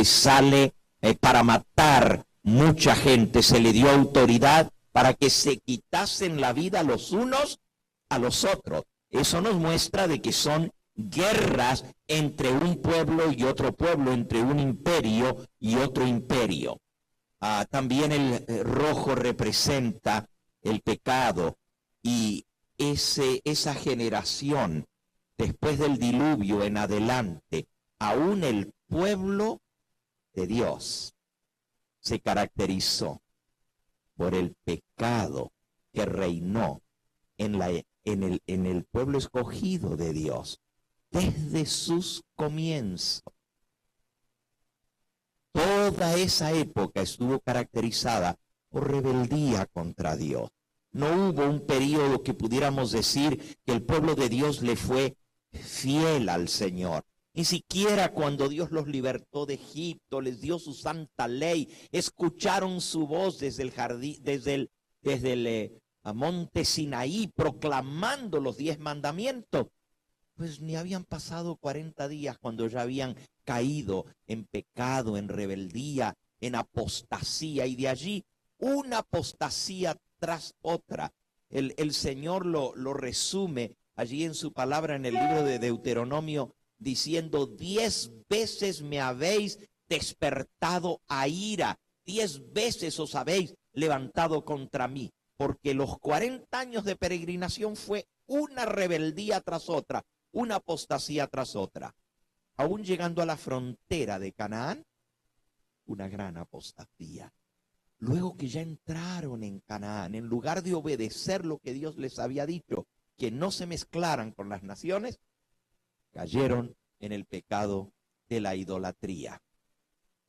que sale para matar mucha gente, se le dio autoridad para que se quitasen la vida los unos a los otros. Eso nos muestra de que son guerras entre un pueblo y otro pueblo, entre un imperio y otro imperio. También el rojo representa el pecado, y esa generación, después del diluvio en adelante, aún el pueblo de Dios se caracterizó por el pecado que reinó en el pueblo escogido de Dios desde sus comienzos. Toda esa época estuvo caracterizada por rebeldía contra Dios. No hubo un periodo que pudiéramos decir que el pueblo de Dios le fue fiel al Señor. Ni siquiera cuando Dios los libertó de Egipto, les dio su santa ley, escucharon su voz desde el jardín, desde el monte Sinaí, proclamando los 10 mandamientos. Pues ni habían pasado 40 días cuando ya habían caído en pecado, en rebeldía, en apostasía, y de allí una apostasía tras otra. El Señor lo resume allí en su palabra en el libro de Deuteronomio, diciendo: 10 veces me habéis despertado a ira, 10 veces os habéis levantado contra mí, porque los 40 años de peregrinación fue una rebeldía tras otra, una apostasía tras otra. Aún llegando a la frontera de Canaán, una gran apostasía. Luego que ya entraron en Canaán, en lugar de obedecer lo que Dios les había dicho, que no se mezclaran con las naciones, cayeron en el pecado de la idolatría.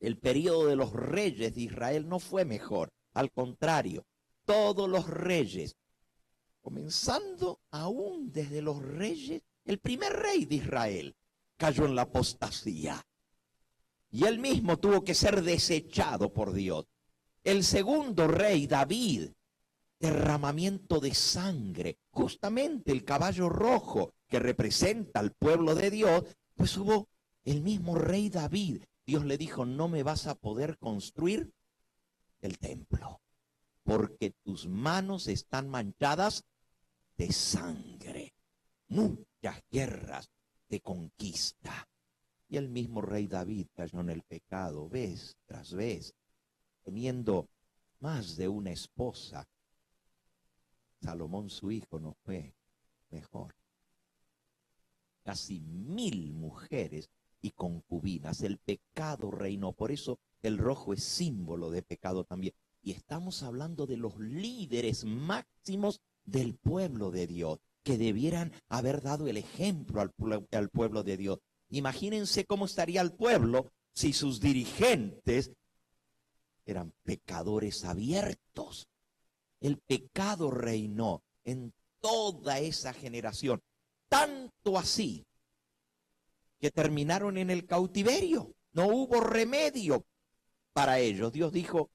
El periodo de los reyes de Israel no fue mejor, al contrario, todos los reyes, comenzando aún desde los reyes, el primer rey de Israel cayó en la apostasía, y él mismo tuvo que ser desechado por Dios. El segundo rey, David, derramamiento de sangre, justamente el caballo rojo que representa al pueblo de Dios, pues hubo el mismo rey David. Dios le dijo: no me vas a poder construir el templo, porque tus manos están manchadas de sangre. Muchas guerras de conquista. Y el mismo rey David cayó en el pecado vez tras vez, teniendo más de una esposa. Salomón, su hijo, no fue mejor. Casi 1000 mujeres y concubinas. El pecado reinó. Por eso el rojo es símbolo de pecado también. Y estamos hablando de los líderes máximos del pueblo de Dios, que debieran haber dado el ejemplo al pueblo de Dios. Imagínense cómo estaría el pueblo si sus dirigentes eran pecadores abiertos. El pecado reinó en toda esa generación, tanto así que terminaron en el cautiverio. No hubo remedio para ellos. Dios dijo: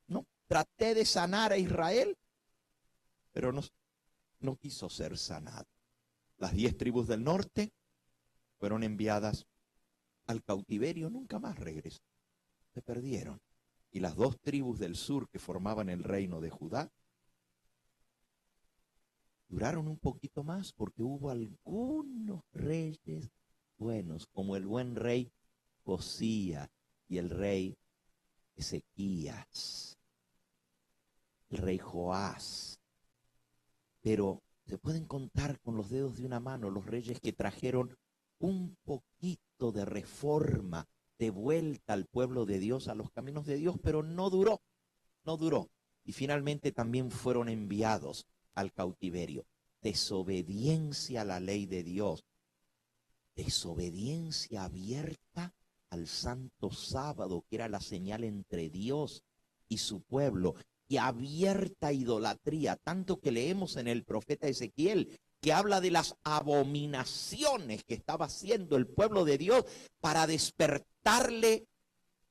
no, traté de sanar a Israel, pero no quiso ser sanado. Las 10 tribus del norte fueron enviadas al cautiverio, nunca más regresaron, se perdieron. Y las 2 tribus del sur que formaban el reino de Judá duraron un poquito más, porque hubo algunos reyes buenos, como el buen rey Josías y el rey Ezequías, el rey Joás. Pero se pueden contar con los dedos de una mano los reyes que trajeron un poquito de reforma, de vuelta al pueblo de Dios, a los caminos de Dios, pero no duró. Y finalmente también fueron enviados al cautiverio. Desobediencia a la ley de Dios, desobediencia abierta al santo sábado, que era la señal entre Dios y su pueblo, y abierta idolatría, tanto que leemos en el profeta Ezequiel, que habla de las abominaciones que estaba haciendo el pueblo de Dios para despertarle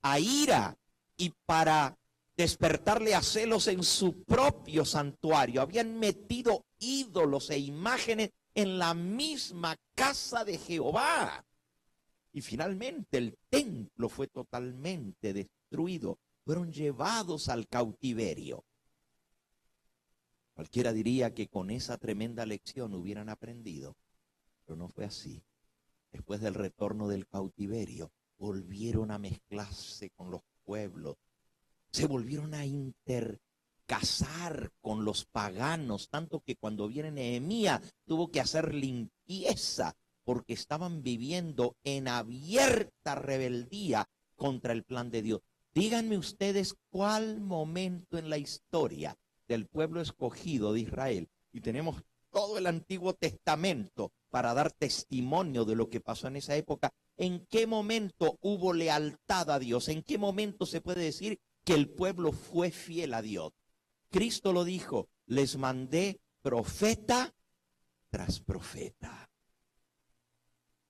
a ira y para despertarle a celos en su propio santuario. Habían metido ídolos e imágenes en la misma casa de Jehová. Y finalmente el templo fue totalmente destruido. Fueron llevados al cautiverio. Cualquiera diría que con esa tremenda lección hubieran aprendido, pero no fue así. Después del retorno del cautiverio, volvieron a mezclarse con los pueblos, se volvieron a intercasar con los paganos, tanto que cuando viene Nehemías tuvo que hacer limpieza, porque estaban viviendo en abierta rebeldía contra el plan de Dios. Díganme ustedes cuál momento en la historia del pueblo escogido de Israel, y tenemos todo el Antiguo Testamento para dar testimonio de lo que pasó en esa época, ¿en qué momento hubo lealtad a Dios? ¿En qué momento se puede decir que el pueblo fue fiel a Dios? Cristo lo dijo, les mandé profeta tras profeta.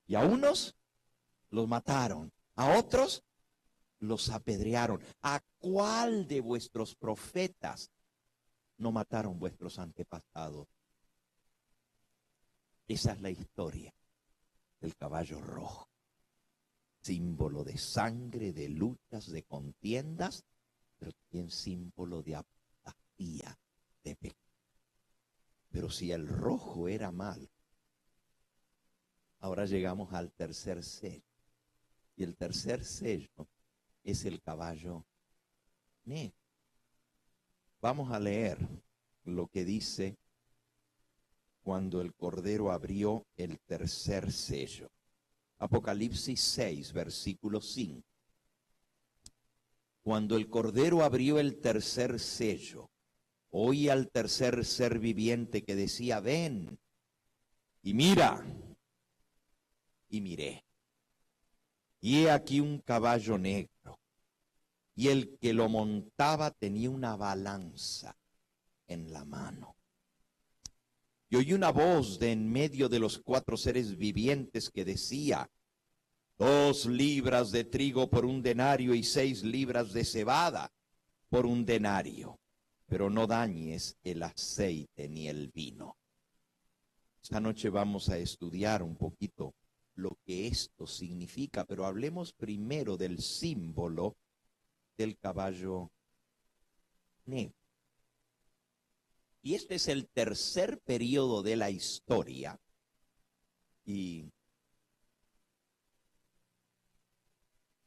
Y a unos los mataron, a otros los apedrearon. ¿A cuál de vuestros profetas no mataron vuestros antepasados? Esa es la historia del caballo rojo, símbolo de sangre, de luchas, de contiendas, pero también símbolo de apatía, de pecado. Pero si el rojo era malo, ahora llegamos al tercer sello. Y el tercer sello es el caballo negro. Vamos a leer lo que dice cuando el Cordero abrió el tercer sello. Apocalipsis 6, versículo 5. Cuando el Cordero abrió el tercer sello, oí al tercer ser viviente que decía, ven y mira. Y miré. Y he aquí un caballo negro, y el que lo montaba tenía una balanza en la mano. Y oí una voz de en medio de los 4 seres vivientes que decía, 2 libras de trigo por un denario y 6 libras de cebada por un denario, pero no dañes el aceite ni el vino. Esta noche vamos a estudiar un poquito lo que esto significa, pero hablemos primero del símbolo del caballo negro. Y este es el tercer periodo de la historia. Y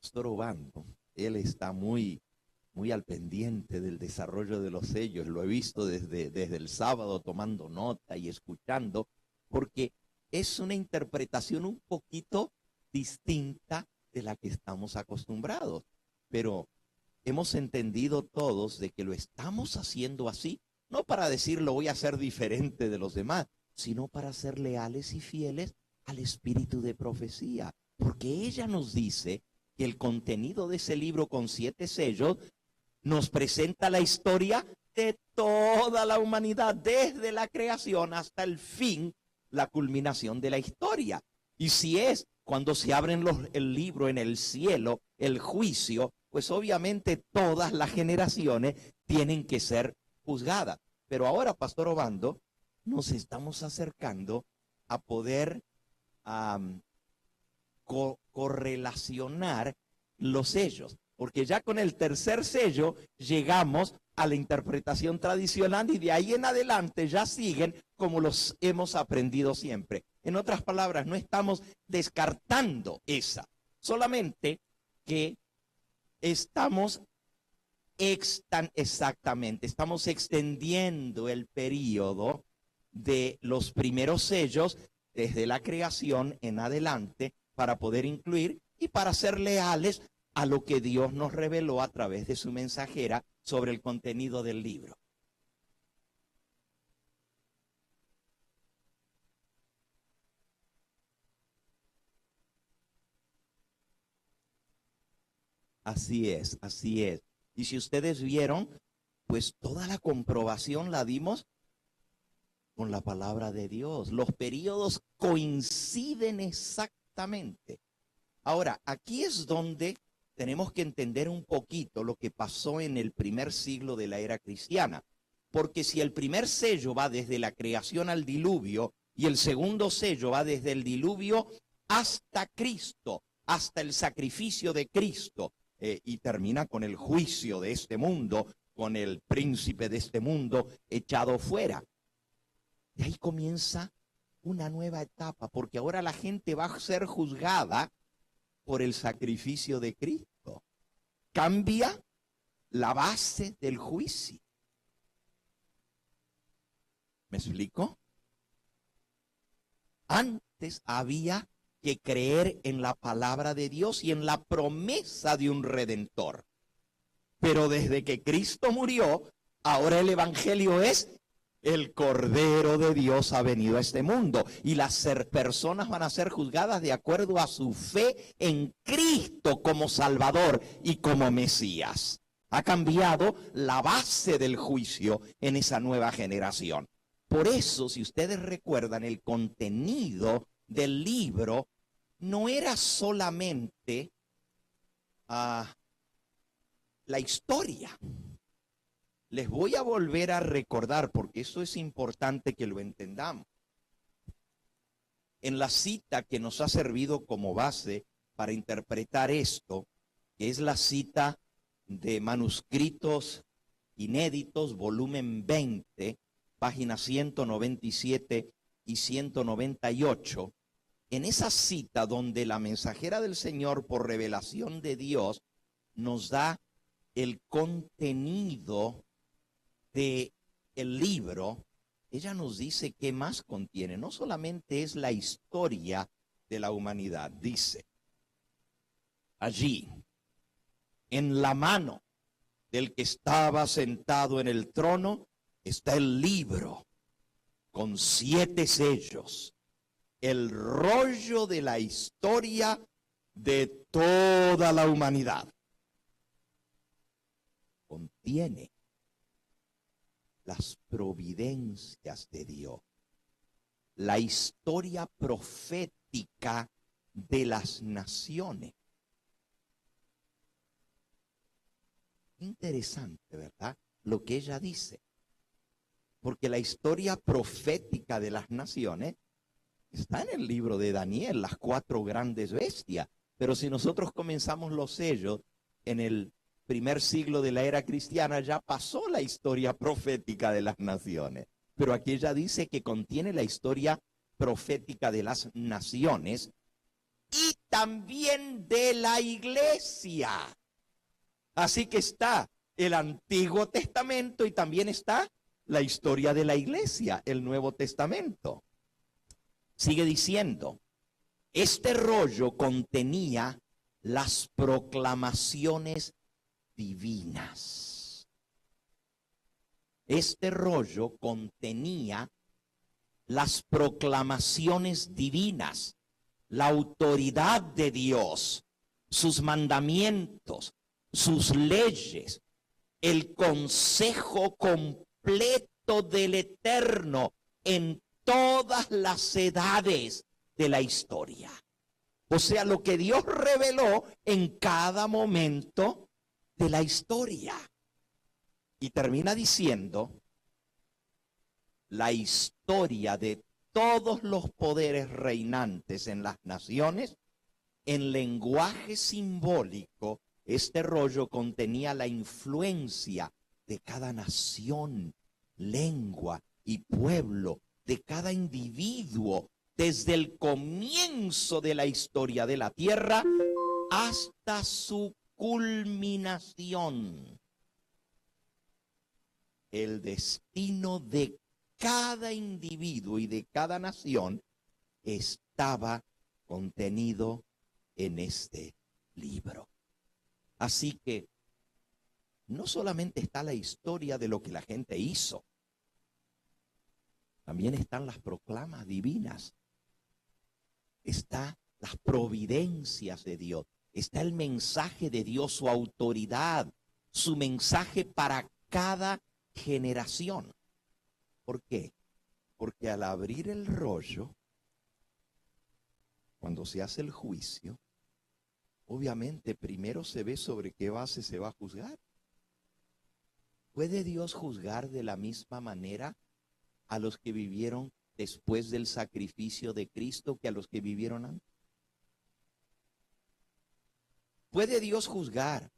Pastor Obando, él está muy al pendiente del desarrollo de los sellos. Lo he visto desde el sábado tomando nota y escuchando, porque es una interpretación un poquito distinta de la que estamos acostumbrados. Pero hemos entendido todos de que lo estamos haciendo así, no para decir lo voy a hacer diferente de los demás, sino para ser leales y fieles al espíritu de profecía. Porque ella nos dice que el contenido de ese libro con 7 sellos nos presenta la historia de toda la humanidad, desde la creación hasta el fin, la culminación de la historia. Y si es cuando se abren el libro en el cielo, el juicio, pues obviamente todas las generaciones tienen que ser juzgadas. Pero ahora, Pastor Obando, nos estamos acercando a poder correlacionar los sellos, porque ya con el tercer sello llegamos a la interpretación tradicional y de ahí en adelante ya siguen como los hemos aprendido siempre. En otras palabras, no estamos descartando esa, solamente que estamos estamos extendiendo el periodo de los primeros sellos desde la creación en adelante para poder incluir y para ser leales a lo que Dios nos reveló a través de su mensajera sobre el contenido del libro. Así es, así es. Y si ustedes vieron, pues toda la comprobación la dimos con la palabra de Dios. Los periodos coinciden exactamente. Ahora, aquí es donde tenemos que entender un poquito lo que pasó en el primer siglo de la era cristiana. Porque si el primer sello va desde la creación al diluvio y el segundo sello va desde el diluvio hasta Cristo, hasta el sacrificio de Cristo, y termina con el juicio de este mundo, con el príncipe de este mundo echado fuera. Y ahí comienza una nueva etapa, porque ahora la gente va a ser juzgada por el sacrificio de Cristo. Cambia la base del juicio. ¿Me explico? Antes había que creer en la palabra de Dios y en la promesa de un redentor. Pero desde que Cristo murió, ahora el evangelio es: el Cordero de Dios ha venido a este mundo, y las personas van a ser juzgadas de acuerdo a su fe en Cristo como Salvador y como Mesías. Ha cambiado la base del juicio en esa nueva generación. Por eso, si ustedes recuerdan, el contenido del libro no era solamente la historia. Les voy a volver a recordar, porque eso es importante que lo entendamos. En la cita que nos ha servido como base para interpretar esto, que es la cita de Manuscritos Inéditos, volumen 20, páginas 197 y 198, en esa cita donde la mensajera del Señor, por revelación de Dios, nos da el contenido del libro, ella nos dice qué más contiene. No solamente es la historia de la humanidad. Dice, allí, en la mano del que estaba sentado en el trono, está el libro con 7 sellos, el rollo de la historia de toda la humanidad. Contiene las providencias de Dios, la historia profética de las naciones. Interesante, ¿verdad? Lo que ella dice. Porque la historia profética de las naciones está en el libro de Daniel, las 4 grandes bestias. Pero si nosotros comenzamos los sellos en el primer siglo de la era cristiana, ya pasó la historia profética de las naciones. Pero aquí ella dice que contiene la historia profética de las naciones y también de la iglesia. Así que está el Antiguo Testamento y también está la historia de la iglesia, el Nuevo Testamento. Sigue diciendo, este rollo contenía las proclamaciones divinas. Este rollo contenía las proclamaciones divinas, la autoridad de Dios, sus mandamientos, sus leyes, el consejo completo del Eterno en todas las edades de la historia. O sea, lo que Dios reveló en cada momento de la historia. Y termina diciendo, la historia de todos los poderes reinantes en las naciones, en lenguaje simbólico, este rollo contenía la influencia de cada nación, lengua y pueblo, de cada individuo, desde el comienzo de la historia de la tierra hasta su culminación. El destino de cada individuo y de cada nación estaba contenido en este libro. Así que no solamente está la historia de lo que la gente hizo, también están las proclamas divinas, está las providencias de Dios, está el mensaje de Dios, su autoridad, su mensaje para cada generación. ¿Por qué? Porque al abrir el rollo, cuando se hace el juicio, obviamente primero se ve sobre qué base se va a juzgar. ¿Puede Dios juzgar de la misma manera a los que vivieron después del sacrificio de Cristo que a los que vivieron antes? ¿Puede Dios juzgar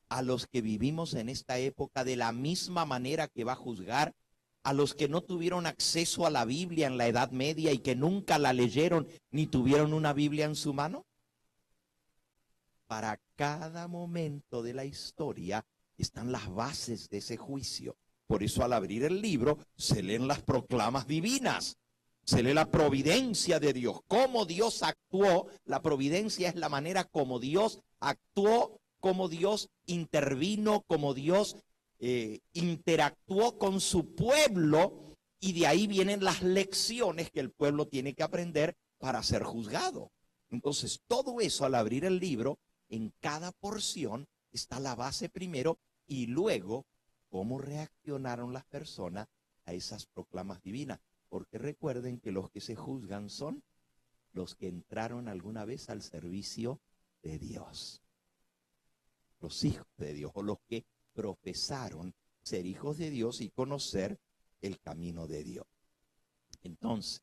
a los que vivimos en esta época de la misma manera que va a juzgar a los que no tuvieron acceso a la Biblia en la Edad Media y que nunca la leyeron ni tuvieron una Biblia en su mano? Para cada momento de la historia están las bases de ese juicio. Por eso al abrir el libro se leen las proclamas divinas, se lee la providencia de Dios, cómo Dios actuó. La providencia es la manera como Dios actuó, cómo Dios intervino, cómo Dios interactuó con su pueblo, y de ahí vienen las lecciones que el pueblo tiene que aprender para ser juzgado. Entonces, todo eso al abrir el libro, en cada porción está la base primero y luego cómo reaccionaron las personas a esas proclamas divinas. Porque recuerden que los que se juzgan son los que entraron alguna vez al servicio de Dios, los hijos de Dios, o los que profesaron ser hijos de Dios y conocer el camino de Dios. Entonces,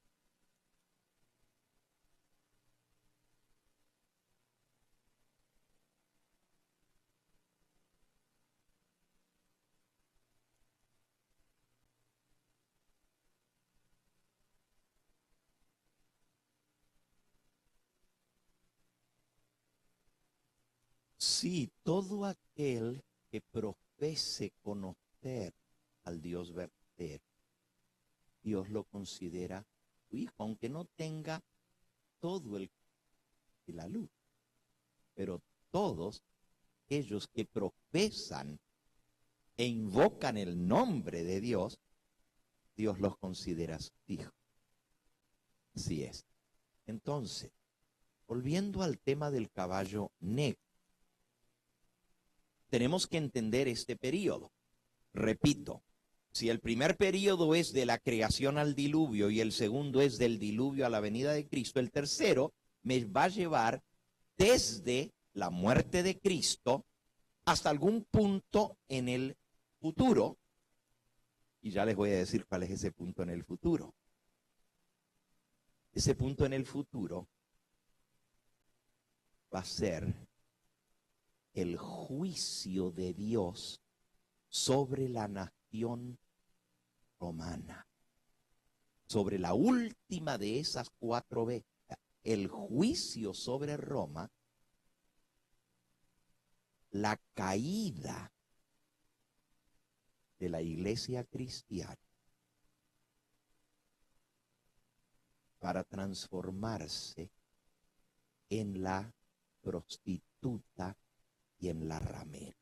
sí, todo aquel que profese conocer al Dios verdadero, Dios lo considera su hijo, aunque no tenga todo el de la luz. Pero todos aquellos que profesan e invocan el nombre de Dios, Dios los considera sus hijos. Así es. Entonces, volviendo al tema del caballo negro, tenemos que entender este periodo. Repito, si el primer periodo es de la creación al diluvio y el segundo es del diluvio a la venida de Cristo, el tercero me va a llevar desde la muerte de Cristo hasta algún punto en el futuro. Y ya les voy a decir cuál es ese punto en el futuro. Ese punto en el futuro va a ser el juicio de Dios sobre la nación romana, sobre la última de esas 4 bestias, el juicio sobre Roma, la caída de la iglesia cristiana para transformarse en la prostituta y en la ramera.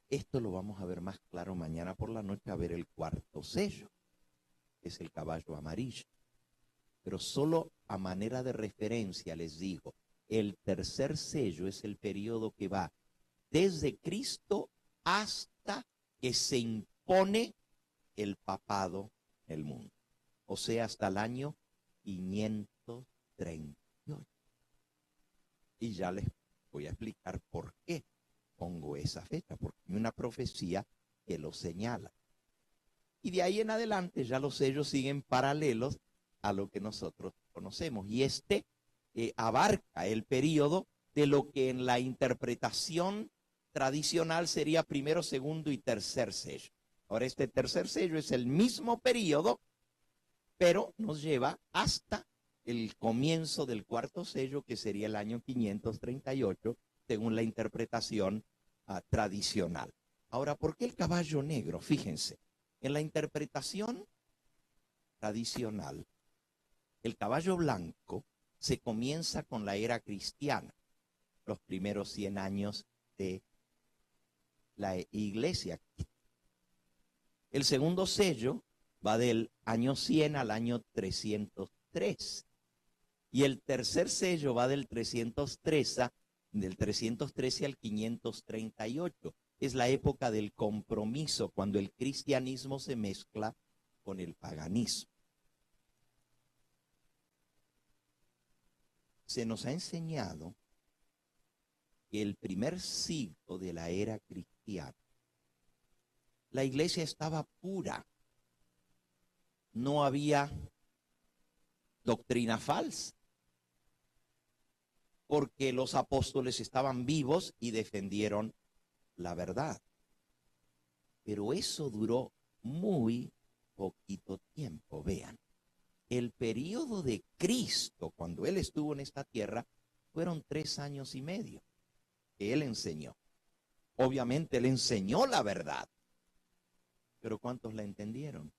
Esto lo vamos a ver más claro mañana por la noche, a ver el cuarto sello, que es el caballo amarillo. Pero solo a manera de referencia les digo, el tercer sello es el periodo que va desde Cristo hasta que se impone el papado en el mundo. O sea, hasta el año 538. Y ya les voy a explicar por qué pongo esa fecha, porque hay una profecía que lo señala. Y de ahí en adelante ya los sellos siguen paralelos a lo que nosotros conocemos. Y abarca el periodo de lo que en la interpretación tradicional sería primero, segundo y tercer sello. Ahora, este tercer sello es el mismo periodo, pero nos lleva hasta el comienzo del cuarto sello, que sería el año 538, según la interpretación tradicional. Ahora, ¿por qué el caballo negro? Fíjense, en la interpretación tradicional, el caballo blanco se comienza con la era cristiana, los primeros 100 años de la iglesia. El segundo sello va del año 100 al año 303. Y el tercer sello va del 313 al 538. Es la época del compromiso, cuando el cristianismo se mezcla con el paganismo. Se nos ha enseñado que el primer siglo de la era cristiana, la iglesia estaba pura. No había doctrina falsa. porque los apóstoles estaban vivos y defendieron la verdad. Pero eso duró muy poquito tiempo. Vean, el periodo de Cristo, cuando Él estuvo en esta tierra, fueron 3 años y medio que Él enseñó. Obviamente Él enseñó la verdad, pero ¿cuántos la entendieron?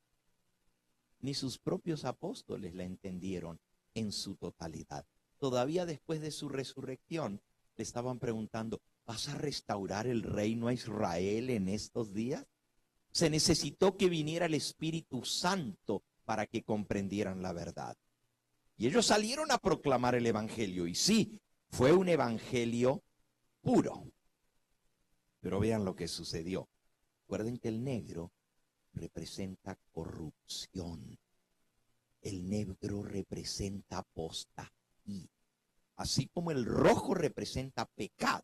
Ni sus propios apóstoles la entendieron en su totalidad. Todavía después de su resurrección, le estaban preguntando, ¿vas a restaurar el reino a Israel en estos días? Se necesitó que viniera el Espíritu Santo para que comprendieran la verdad. Y ellos salieron a proclamar el Evangelio. Y sí, fue un Evangelio puro. Pero vean lo que sucedió. Recuerden que el negro representa corrupción. El negro representa apostasía. Así como el rojo representa pecado,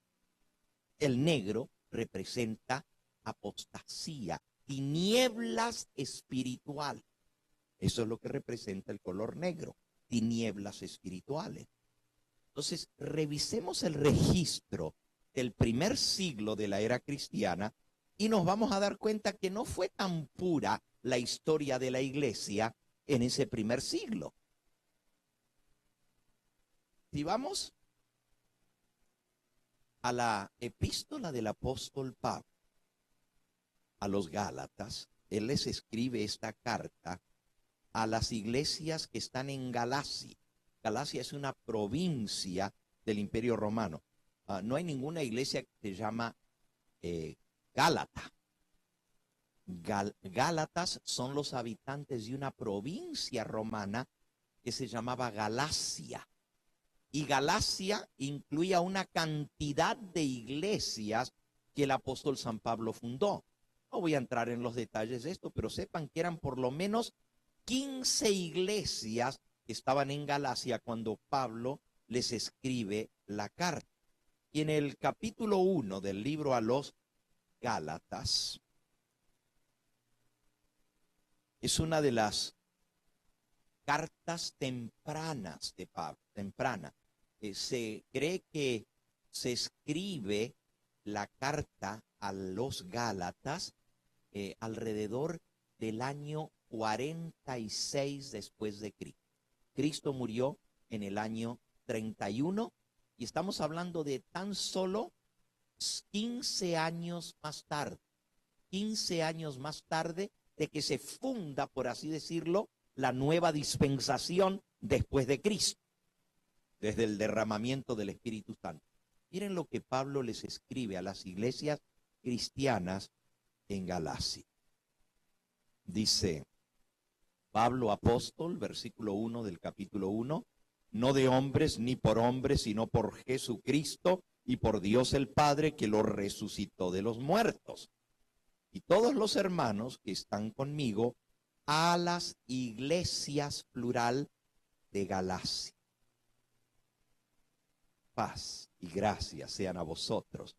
el negro representa apostasía, tinieblas espirituales. Eso es lo que representa el color negro, tinieblas espirituales. Entonces, revisemos el registro del primer siglo de la era cristiana y nos vamos a dar cuenta que no fue tan pura la historia de la iglesia en ese primer siglo. Si vamos a la epístola del apóstol Pablo a los Gálatas, él les escribe esta carta a las iglesias que están en Galacia. Galacia es una provincia del Imperio Romano. No hay ninguna iglesia que se llama Gálata. Gálatas son los habitantes de una provincia romana que se llamaba Galacia. Y Galacia incluía una cantidad de iglesias que el apóstol San Pablo fundó. No voy a entrar en los detalles de esto, pero sepan que eran por lo menos 15 iglesias que estaban en Galacia cuando Pablo les escribe la carta. Y en el capítulo 1 del libro a los Gálatas, es una de las cartas tempranas de Pablo, se cree que se escribe la carta a los Gálatas alrededor del año 46 después de Cristo. Cristo murió en el año 31 y estamos hablando de tan solo 15 años más tarde. 15 años más tarde de que se funda, por así decirlo, la nueva dispensación después de Cristo, desde el derramamiento del Espíritu Santo. Miren lo que Pablo les escribe a las iglesias cristianas en Galacia. Dice Pablo apóstol, versículo 1 del capítulo 1, no de hombres ni por hombres, sino por Jesucristo y por Dios el Padre que lo resucitó de los muertos. Y todos los hermanos que están conmigo a las iglesias plural de Galacia. Paz y gracia sean a vosotros,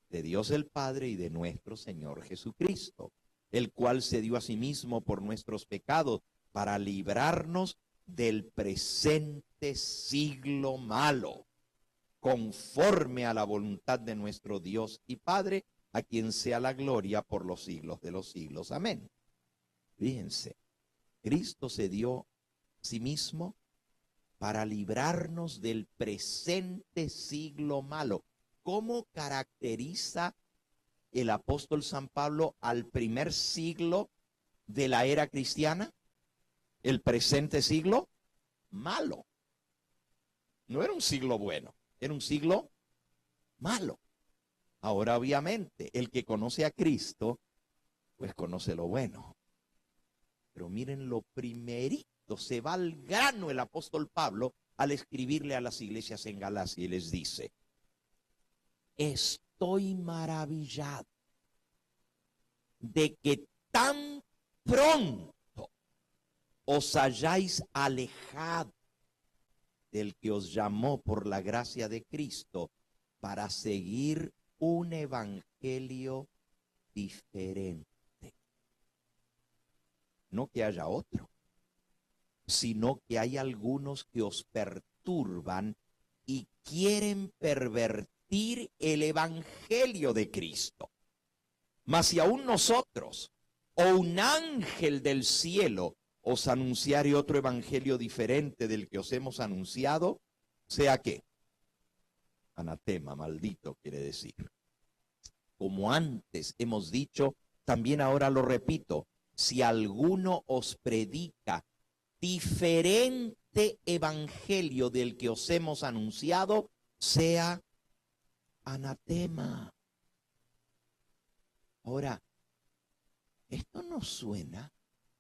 de Dios el Padre y de nuestro Señor Jesucristo, el cual se dio a sí mismo por nuestros pecados para librarnos del presente siglo malo, conforme a la voluntad de nuestro Dios y Padre, a quien sea la gloria por los siglos de los siglos. Amén. Fíjense, Cristo se dio a sí mismo para librarnos del presente siglo malo. ¿Cómo caracteriza el apóstol San Pablo al primer siglo de la era cristiana? El presente siglo malo. No era un siglo bueno, era un siglo malo. Ahora, obviamente, el que conoce a Cristo, pues conoce lo bueno. Pero miren lo primerito, se va al grano el apóstol Pablo al escribirle a las iglesias en Galacia y les dice, estoy maravillado de que tan pronto os hayáis alejado del que os llamó por la gracia de Cristo para seguir un evangelio diferente. No que haya otro, sino que hay algunos que os perturban y quieren pervertir el evangelio de Cristo. Mas si aún nosotros o un ángel del cielo os anunciare otro evangelio diferente del que os hemos anunciado, sea que anatema, maldito quiere decir. Como antes hemos dicho, también ahora lo repito, si alguno os predica diferente evangelio del que os hemos anunciado, sea anatema. Ahora, esto nos suena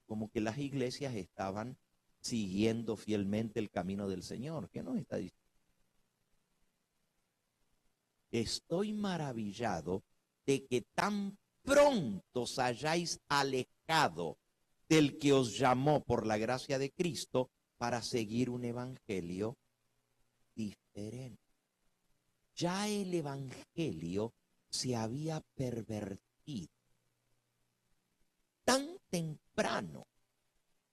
como que las iglesias estaban siguiendo fielmente el camino del Señor. ¿Qué nos está diciendo? Estoy maravillado de que tan pronto os hayáis alejado del que os llamó por la gracia de Cristo para seguir un evangelio diferente. Ya el evangelio se había pervertido tan temprano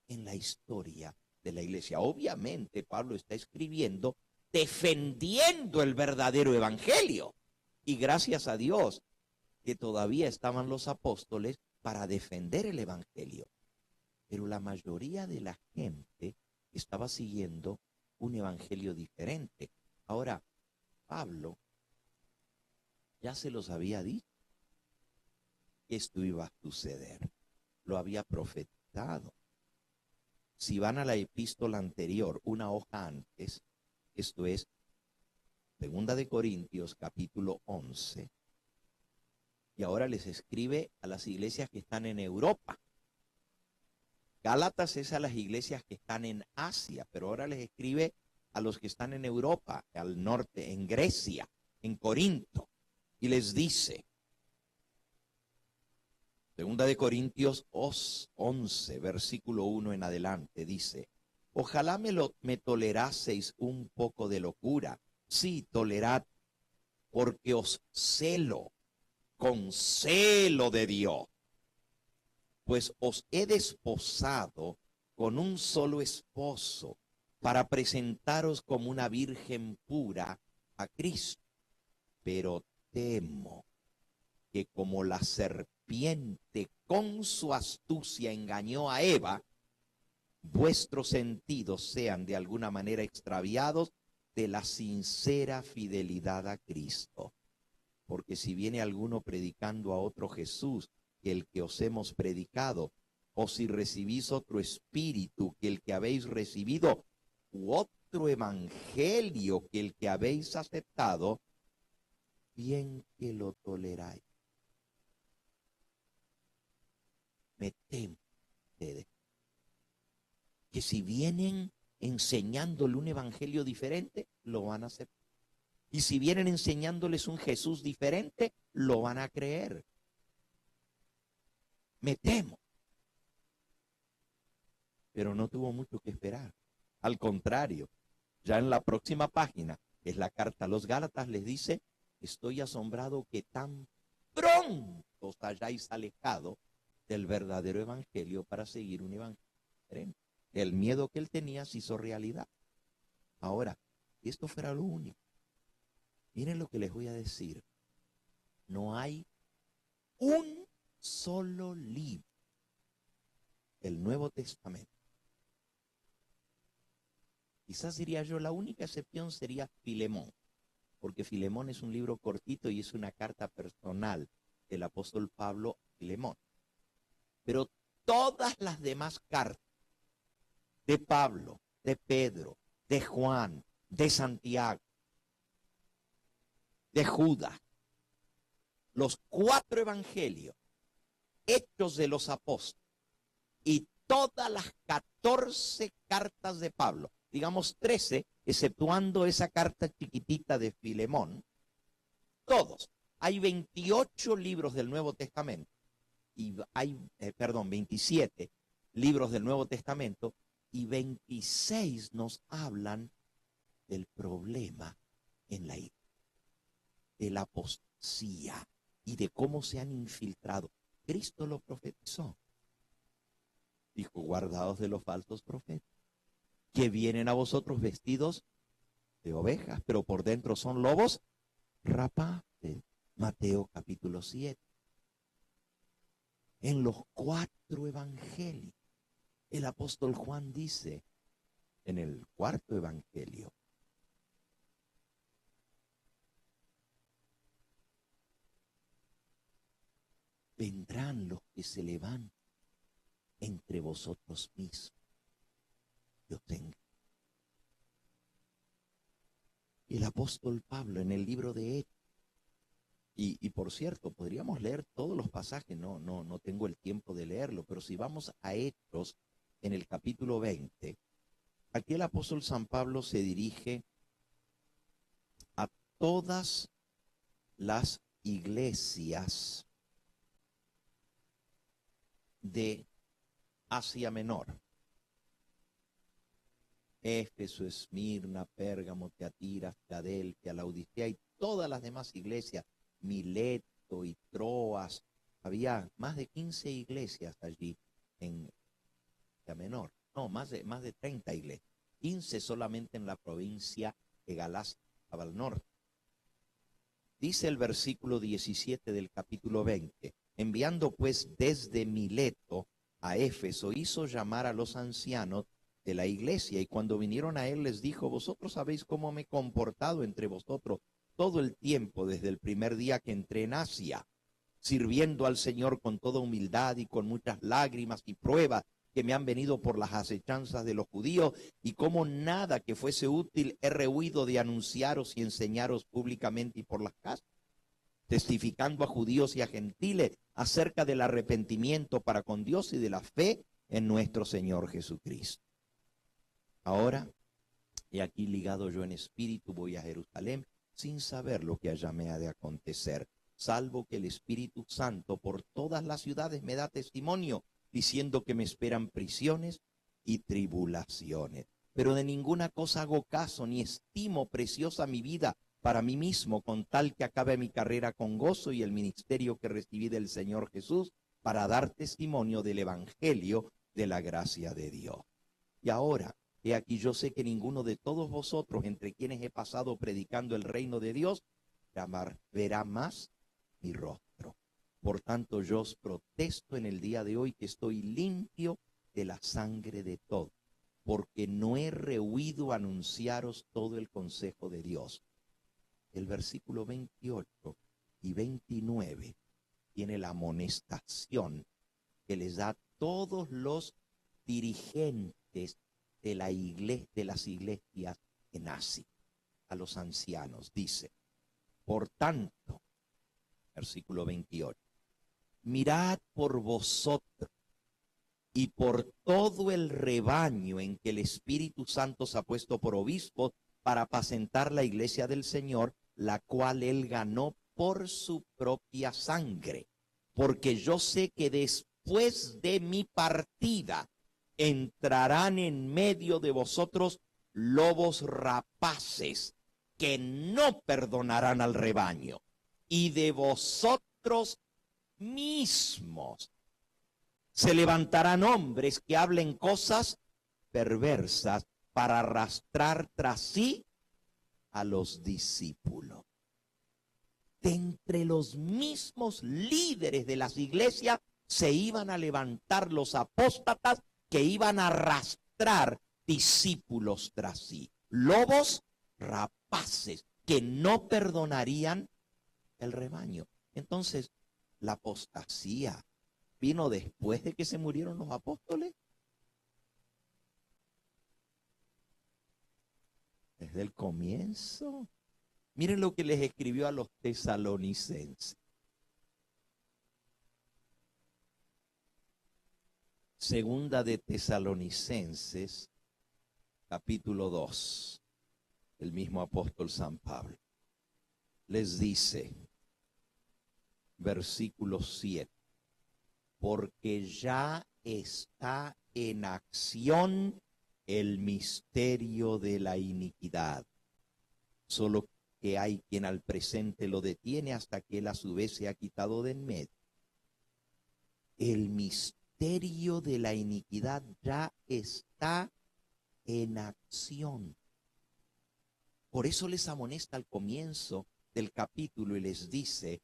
en la historia de la iglesia. Obviamente Pablo está escribiendo defendiendo el verdadero evangelio. Y gracias a Dios que todavía estaban los apóstoles para defender el evangelio. Pero la mayoría de la gente estaba siguiendo un evangelio diferente. Ahora, Pablo ya se los había dicho que esto iba a suceder. Lo había profetizado. Si van a la epístola anterior, una hoja antes, esto es 2 de Corintios capítulo 11, y ahora les escribe a las iglesias que están en Europa. Gálatas es a las iglesias que están en Asia, pero ahora les escribe a los que están en Europa, al norte, en Grecia, en Corinto, y les dice, 2 de Corintios 11, versículo 1 en adelante, dice, ojalá me toleraseis un poco de locura. Sí, tolerad, porque os celo con celo de Dios. Pues os he desposado con un solo esposo para presentaros como una virgen pura a Cristo. Pero temo que como la serpiente con su astucia engañó a Eva, vuestros sentidos sean de alguna manera extraviados de la sincera fidelidad a Cristo. Porque si viene alguno predicando a otro Jesús que el que os hemos predicado, o si recibís otro espíritu que el que habéis recibido, u otro evangelio que el que habéis aceptado, bien que lo toleráis. Me temo ustedes que si vienen enseñándole un evangelio diferente, lo van a aceptar. Y si vienen enseñándoles un Jesús diferente, lo van a creer. Me temo. Pero no tuvo mucho que esperar. Al contrario, ya en la próxima página, que es la carta a los Gálatas, les dice, estoy asombrado que tan pronto os hayáis alejado del verdadero evangelio para seguir un evangelio diferente. El miedo que él tenía se hizo realidad. Ahora, si esto fuera lo único, miren lo que les voy a decir. No hay un solo libro del Nuevo Testamento. Quizás diría yo, la única excepción sería Filemón, porque Filemón es un libro cortito y es una carta personal del apóstol Pablo a Filemón. Pero todas las demás cartas de Pablo, de Pedro, de Juan, de Santiago, de Judas, los 4 evangelios, Hechos de los Apóstoles y todas las 14 cartas de Pablo, digamos 13, exceptuando esa carta chiquitita de Filemón, todos. Hay 28 libros del Nuevo Testamento y hay, 27 libros del Nuevo Testamento y 26 nos hablan del problema en la iglesia, de la apostasía y de cómo se han infiltrado. Cristo lo profetizó. Dijo, guardaos de los falsos profetas, que vienen a vosotros vestidos de ovejas, pero por dentro son lobos rapaces. Mateo capítulo 7. En los 4 evangelios, el apóstol Juan dice, en el 4 evangelio, vendrán los que se levantan entre vosotros mismos. Yo tengo. Y el apóstol Pablo en el libro de Hechos, y por cierto, podríamos leer todos los pasajes, no tengo el tiempo de leerlo, pero si vamos a Hechos en el capítulo 20, aquí el apóstol San Pablo se dirige a todas las iglesias de Asia Menor. Éfeso, Esmirna, Pérgamo, Teatira, Filadelfia, Laodicea y todas las demás iglesias, Mileto y Troas. Había más de 15 iglesias allí en Asia Menor. No, más de 30 iglesias. 15 solamente en la provincia de Galacia, al norte. Dice el versículo 17 del capítulo 20, enviando pues desde Mileto a Éfeso, hizo llamar a los ancianos de la iglesia, y cuando vinieron a él les dijo, vosotros sabéis cómo me he comportado entre vosotros todo el tiempo desde el primer día que entré en Asia, sirviendo al Señor con toda humildad y con muchas lágrimas y pruebas que me han venido por las acechanzas de los judíos, y como nada que fuese útil he rehuido de anunciaros y enseñaros públicamente y por las casas, testificando a judíos y a gentiles acerca del arrepentimiento para con Dios y de la fe en nuestro Señor Jesucristo. Ahora, he aquí ligado yo en espíritu, voy a Jerusalén, sin saber lo que allá me ha de acontecer, salvo que el Espíritu Santo por todas las ciudades me da testimonio, diciendo que me esperan prisiones y tribulaciones. Pero de ninguna cosa hago caso, ni estimo preciosa mi vida para mí mismo, con tal que acabe mi carrera con gozo y el ministerio que recibí del Señor Jesús, para dar testimonio del Evangelio de la gracia de Dios. Y ahora, he aquí, yo sé que ninguno de todos vosotros, entre quienes he pasado predicando el reino de Dios, verá más mi rostro. Por tanto, yo os protesto en el día de hoy que estoy limpio de la sangre de todos, porque no he rehuido anunciaros todo el consejo de Dios. El versículo 28 y 29 tiene la amonestación que les da a todos los dirigentes de las iglesias en Asia, a los ancianos. Dice, por tanto, versículo 28, mirad por vosotros y por todo el rebaño en que el Espíritu Santo se ha puesto por obispos para apacentar la iglesia del Señor, la cual él ganó por su propia sangre. Porque yo sé que después de mi partida entrarán en medio de vosotros lobos rapaces que no perdonarán al rebaño, y de vosotros mismos se levantarán hombres que hablen cosas perversas para arrastrar tras sí a los discípulos. De entre los mismos líderes de las iglesias se iban a levantar los apóstatas que iban a arrastrar discípulos tras sí. Lobos rapaces que no perdonarían el rebaño. Entonces, la apostasía vino después de que se murieron los apóstoles. Desde el comienzo. Miren lo que les escribió a los tesalonicenses. Segunda de Tesalonicenses, capítulo 2. El mismo apóstol San Pablo les dice, versículo 7, porque ya está en acción el misterio de la iniquidad, solo que hay quien al presente lo detiene hasta que él a su vez se ha quitado de en medio. El misterio de la iniquidad ya está en acción. Por eso les amonesta al comienzo del capítulo y les dice: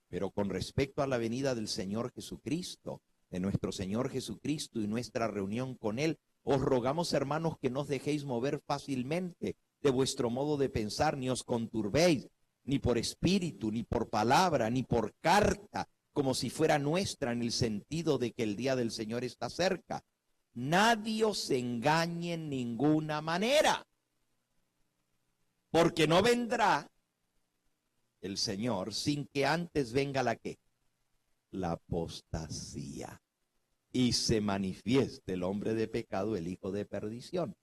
pero con respecto a la venida del Señor Jesucristo, de nuestro Señor Jesucristo y nuestra reunión con Él, os rogamos, hermanos, que no os dejéis mover fácilmente de vuestro modo de pensar, ni os conturbéis, ni por espíritu, ni por palabra, ni por carta, como si fuera nuestra, en el sentido de que el día del Señor está cerca. Nadie os engañe en ninguna manera, porque no vendrá el Señor sin que antes venga la ¿qué? La apostasía, y se manifieste el hombre de pecado, el hijo de perdición.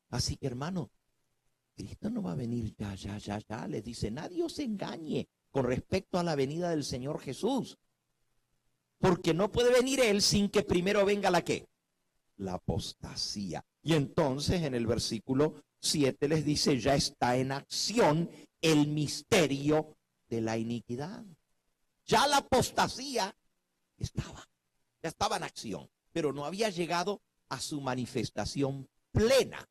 Así que, hermano, Cristo no va a venir ya. Les dice: nadie os engañe con respecto a la venida del Señor Jesús, porque no puede venir Él sin que primero venga la ¿qué? La apostasía. Y entonces en el versículo 7 les dice: ya está en acción el misterio de la iniquidad. Ya la apostasía ya estaba en acción, pero no había llegado a su manifestación plena,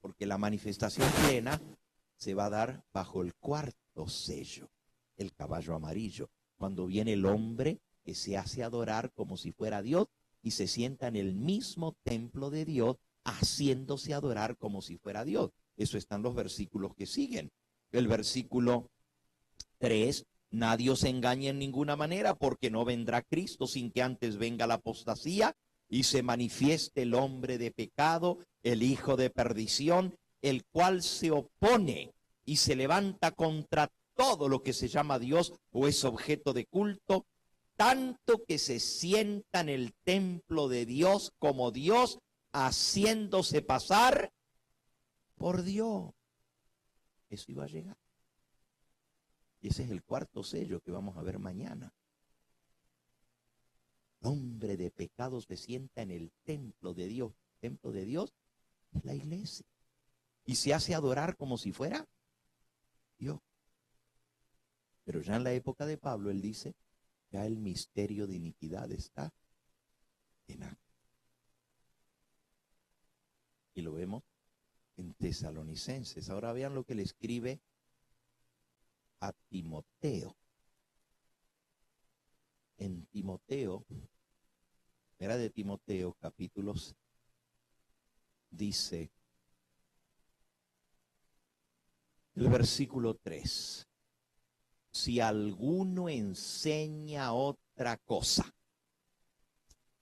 porque la manifestación plena se va a dar bajo el cuarto sello, el caballo amarillo, cuando viene el hombre que se hace adorar como si fuera Dios y se sienta en el mismo templo de Dios, haciéndose adorar como si fuera Dios. Eso están los versículos que siguen. El versículo 3: nadie os engañe en ninguna manera, porque no vendrá Cristo sin que antes venga la apostasía y se manifieste el hombre de pecado, el hijo de perdición, el cual se opone y se levanta contra todo lo que se llama Dios o es objeto de culto, tanto que se sienta en el templo de Dios como Dios, haciéndose pasar por Dios. Eso iba a llegar. Y ese es el cuarto sello que vamos a ver mañana. El hombre de pecado se sienta en el templo de Dios. El templo de Dios es la iglesia. Y se hace adorar como si fuera Dios. Pero ya en la época de Pablo, él dice: ya el misterio de iniquidad está en acto. Y lo vemos en Tesalonicenses. Ahora vean lo que le escribe a Timoteo. En Timoteo, era de Timoteo, capítulos, dice el versículo 3: si alguno enseña otra cosa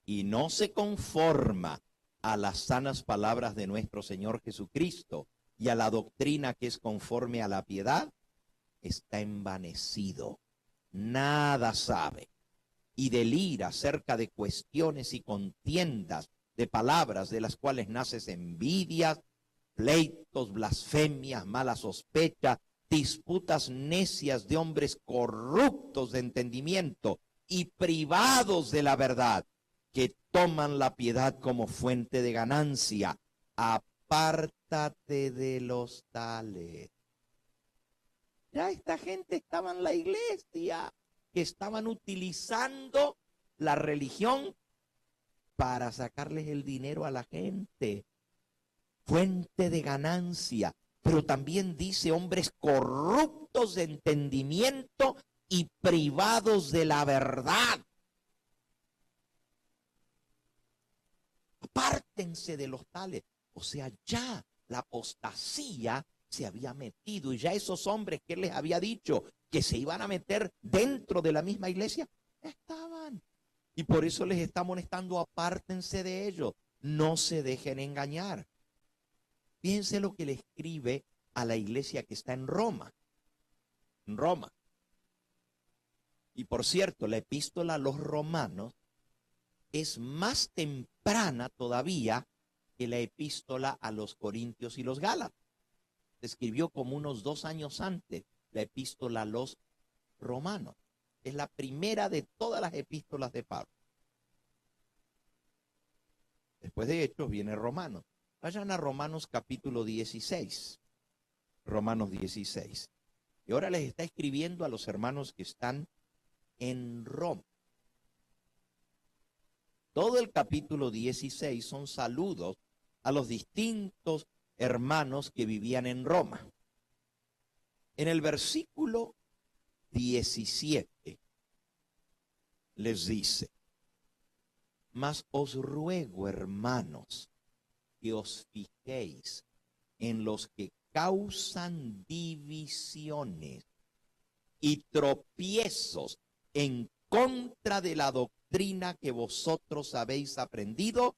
y no se conforma a las sanas palabras de nuestro Señor Jesucristo y a la doctrina que es conforme a la piedad, está envanecido, nada sabe, y delira acerca de cuestiones y contiendas de palabras, de las cuales naces envidias, pleitos, blasfemias, malas sospechas, disputas necias de hombres corruptos de entendimiento y privados de la verdad, que toman la piedad como fuente de ganancia. Apártate de los tales. Ya esta gente estaba en la iglesia, que estaban utilizando la religión para sacarles el dinero a la gente, fuente de ganancia. Pero también dice: hombres corruptos de entendimiento y privados de la verdad. Apártense de los tales. O sea, ya la apostasía se había metido, y ya esos hombres que él les había dicho que se iban a meter dentro de la misma iglesia, estaban. Y por eso les está amonestando: apártense de ellos, no se dejen engañar. Fíjense lo que le escribe a la iglesia que está en Roma. En Roma. Y por cierto, la epístola a los romanos es más temprana todavía que la epístola a los corintios y los gálatas. Se escribió como unos 2 años antes la epístola a los romanos. Es la primera de todas las epístolas de Pablo. Después de Hechos viene Romanos. Vayan a Romanos capítulo 16. Romanos 16. Y ahora les está escribiendo a los hermanos que están en Roma. Todo el capítulo 16 son saludos a los distintos hermanos que vivían en Roma. En el versículo 17 les dice: mas os ruego, hermanos, que os fijéis en los que causan divisiones y tropiezos en contra de la doctrina que vosotros habéis aprendido,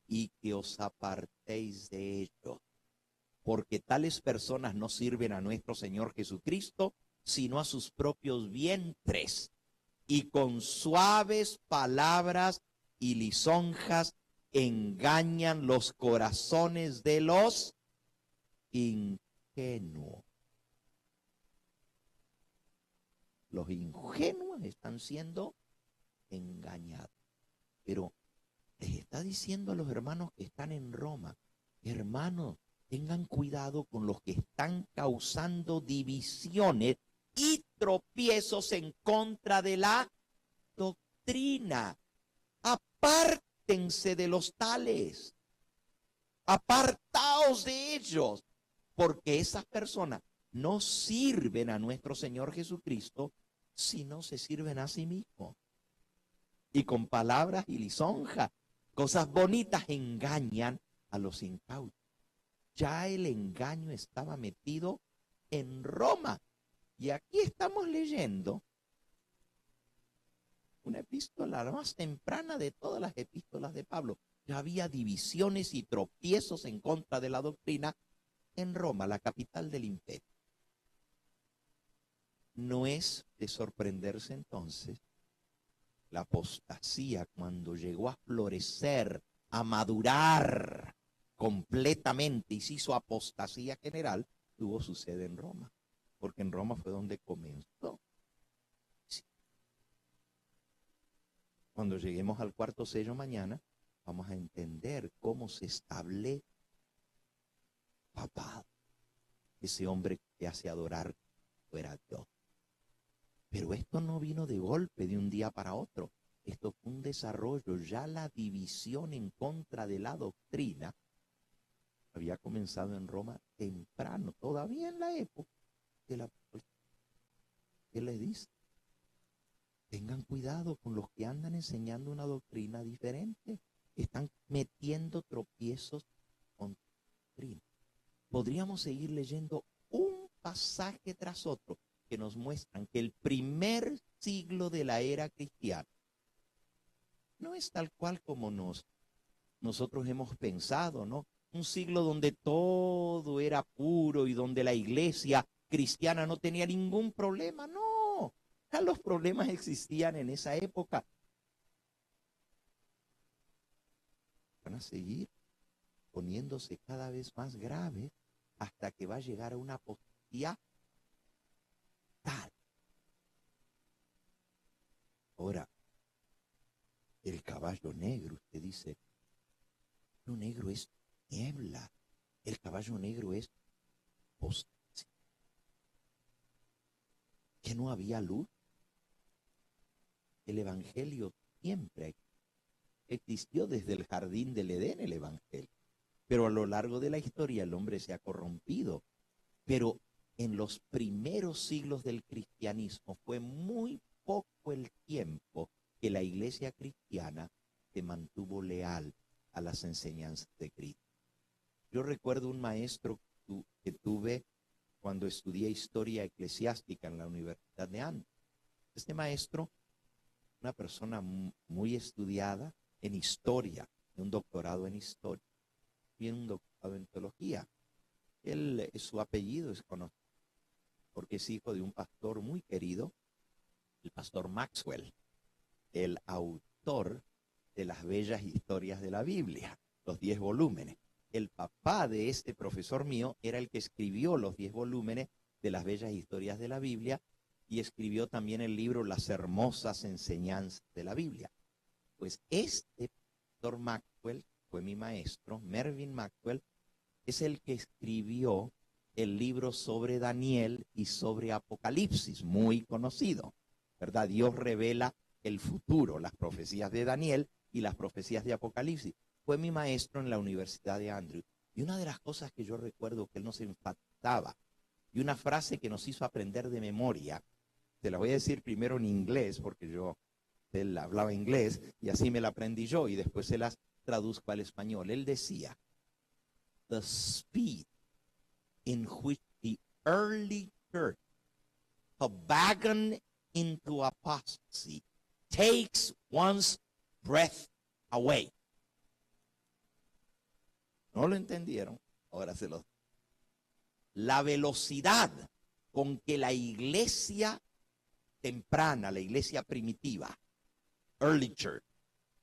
y que os apartéis de ellos, porque tales personas no sirven a nuestro Señor Jesucristo, sino a sus propios vientres, y con suaves palabras y lisonjas engañan los corazones de los ingenuos. Los ingenuos están siendo engañados. Pero les está diciendo a los hermanos que están en Roma: hermanos, tengan cuidado con los que están causando divisiones y tropiezos en contra de la doctrina. Apártense de los tales. Apartaos de ellos, porque esas personas no sirven a nuestro Señor Jesucristo, sino se sirven a sí mismos. Y con palabras y lisonjas, cosas bonitas, engañan a los incautos. Ya el engaño estaba metido en Roma. Y aquí estamos leyendo una epístola, la más temprana de todas las epístolas de Pablo. Ya había divisiones y tropiezos en contra de la doctrina en Roma, la capital del imperio. No es de sorprenderse entonces la apostasía, cuando llegó a florecer, a madurar completamente y se hizo apostasía general, tuvo su sede en Roma, porque en Roma fue donde comenzó. Sí. Cuando lleguemos al cuarto sello mañana, vamos a entender cómo se establece papado, ese hombre que hace adorar fuera Dios. Pero esto no vino de golpe, de un día para otro. Esto fue un desarrollo. Ya la división en contra de la doctrina había comenzado en Roma temprano, todavía en la época de la apostolía. ¿Qué les dice? Tengan cuidado con los que andan enseñando una doctrina diferente. Están metiendo tropiezos con doctrina. Podríamos seguir leyendo un pasaje tras otro que nos muestran que el primer siglo de la era cristiana no es tal cual como nosotros hemos pensado, ¿no? Un siglo donde todo era puro y donde la iglesia cristiana no tenía ningún problema. No, ya los problemas existían en esa época. Van a seguir poniéndose cada vez más graves hasta que va a llegar a una apostasía tal. Ahora, el caballo negro, usted dice, el caballo negro es niebla, el caballo negro es apostasía. ¿Que no había luz? El evangelio siempre existió desde el jardín del Edén, el evangelio. Pero a lo largo de la historia el hombre se ha corrompido. Pero en los primeros siglos del cristianismo fue muy poco el tiempo que la iglesia cristiana se mantuvo leal a las enseñanzas de Cristo. Yo recuerdo un maestro que tuve cuando estudié historia eclesiástica en la Universidad de Andrews. Este maestro, una persona muy estudiada en historia, un doctorado en historia, y un doctorado en teología. Su apellido es conocido porque es hijo de un pastor muy querido, el pastor Maxwell, el autor de las bellas historias de la Biblia, los 10 volúmenes. El papá de este profesor mío era el que escribió los 10 volúmenes de las bellas historias de la Biblia y escribió también el libro Las hermosas enseñanzas de la Biblia. Pues este pastor Maxwell fue mi maestro, Mervyn Maxwell, es el que escribió el libro sobre Daniel y sobre Apocalipsis, muy conocido, ¿verdad? Dios revela el futuro, las profecías de Daniel y las profecías de Apocalipsis. Fue mi maestro en la Universidad de Andrews. Y una de las cosas que yo recuerdo que él nos enfatizaba Y una frase que nos hizo aprender de memoria, te la voy a decir primero en inglés, porque él hablaba inglés y así me la aprendí yo y después se las traduzco al español. Él decía, the speed in which the early church toboggan into apostasy takes one's breath away. ¿No lo entendieron? Ahora se lo... La velocidad con que la iglesia temprana, la iglesia primitiva, early church,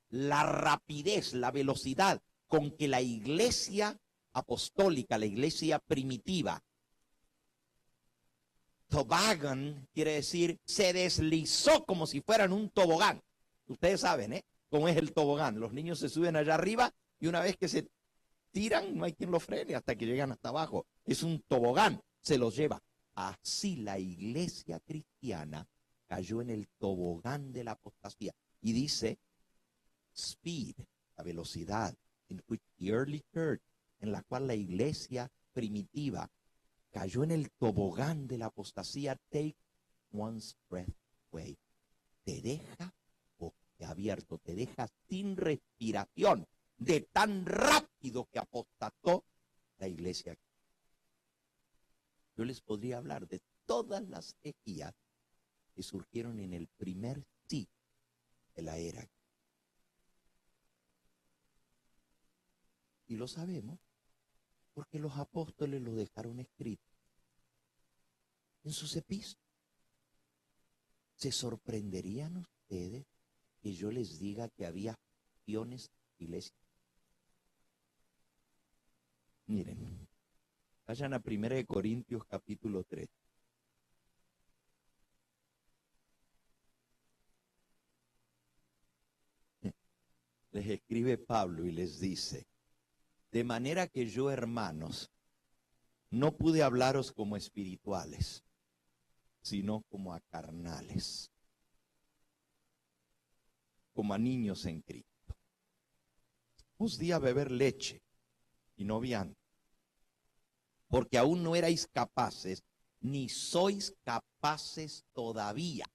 la rapidez, la velocidad con que la iglesia apostólica, la iglesia primitiva, toboggan quiere decir se deslizó como si fueran un tobogán. Ustedes saben, cómo es el tobogán. Los niños se suben allá arriba y una vez que se tiran, no hay quien los frene hasta que llegan hasta abajo. Es un tobogán, se los lleva. Así la iglesia cristiana cayó en el tobogán de la apostasía. Y dice, speed, la velocidad, in which the early church, en la cual la iglesia primitiva cayó en el tobogán de la apostasía, take one's breath away. Te deja boquiabierto, te deja sin respiración, de tan rápido que apostató la iglesia. Yo les podría hablar de todas las herejías que surgieron en el primer siglo de la era. Y lo sabemos porque los apóstoles lo dejaron escrito en sus epístolas. ¿Se sorprenderían ustedes que yo les diga que había facciones de iglesia? Miren, vayan a 1 Corintios capítulo 3. Les escribe Pablo y les dice, de manera que yo, hermanos, no pude hablaros como espirituales, sino como a carnales, como a niños en Cristo. Os di a beber leche y no vianda, porque aún no erais capaces, ni sois capaces todavía,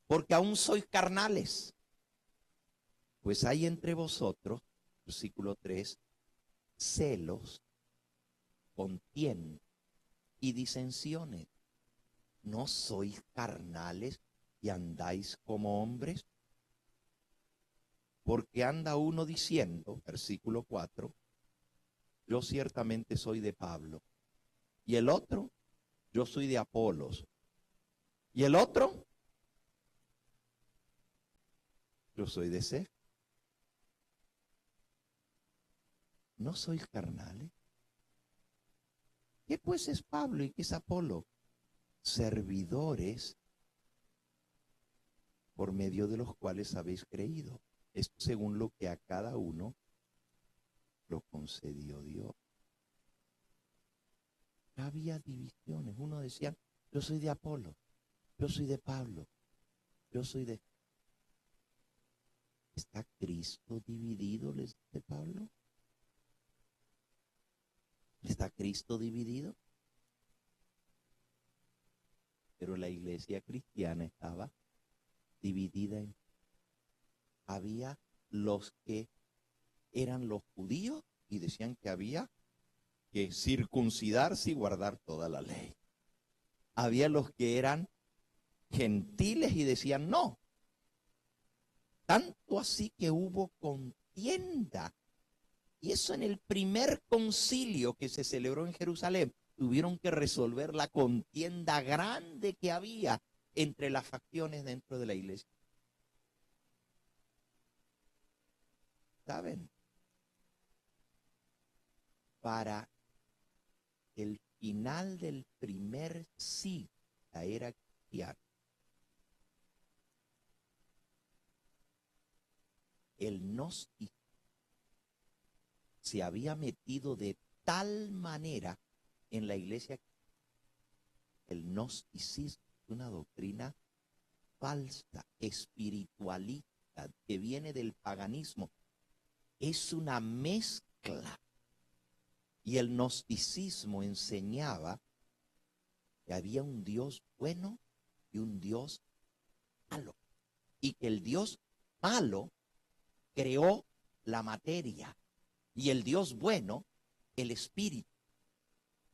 porque aún sois carnales. Pues hay entre vosotros, versículo 3, celos, contiendas y disensiones. ¿No sois carnales y andáis como hombres? Porque anda uno diciendo, versículo 4, yo ciertamente soy de Pablo, y el otro, yo soy de Apolos, y el otro, yo soy de Cefas. ¿No sois carnales? ¿Qué pues es Pablo y qué es Apolo? Servidores por medio de los cuales habéis creído. Esto según lo que a cada uno lo concedió Dios. Había divisiones. Uno decía, yo soy de Apolo, yo soy de Pablo, yo soy de... ¿Está Cristo dividido, les dice Pablo? ¿Está Cristo dividido? Pero la iglesia cristiana estaba dividida en... Había los que eran los judíos y decían que había que circuncidarse y guardar toda la ley. Había los que eran gentiles y decían no. Tanto así que hubo contienda. Y eso en el primer concilio que se celebró en Jerusalén. Tuvieron que resolver la contienda grande que había entre las facciones dentro de la iglesia. ¿Saben? Para el final del primer siglo, la era cristiana, el gnosticismo se había metido de tal manera en la iglesia. El gnosticismo es una doctrina falsa, espiritualista, que viene del paganismo. Es una mezcla. Y el gnosticismo enseñaba que había un Dios bueno y un Dios malo. Y que el Dios malo creó la materia y el Dios bueno el espíritu.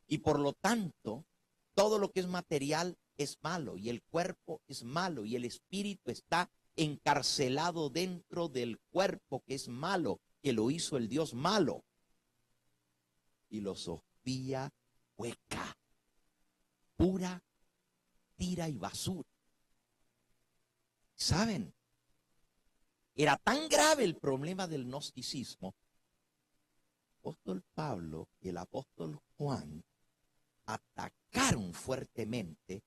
Y por lo tanto, todo lo que es material es malo y el cuerpo es malo y el espíritu está encarcelado dentro del cuerpo que es malo, que lo hizo el Dios malo. Filosofía hueca, pura tira y basura. ¿Saben? Era tan grave el problema del gnosticismo. El apóstol Pablo y el apóstol Juan atacaron fuertemente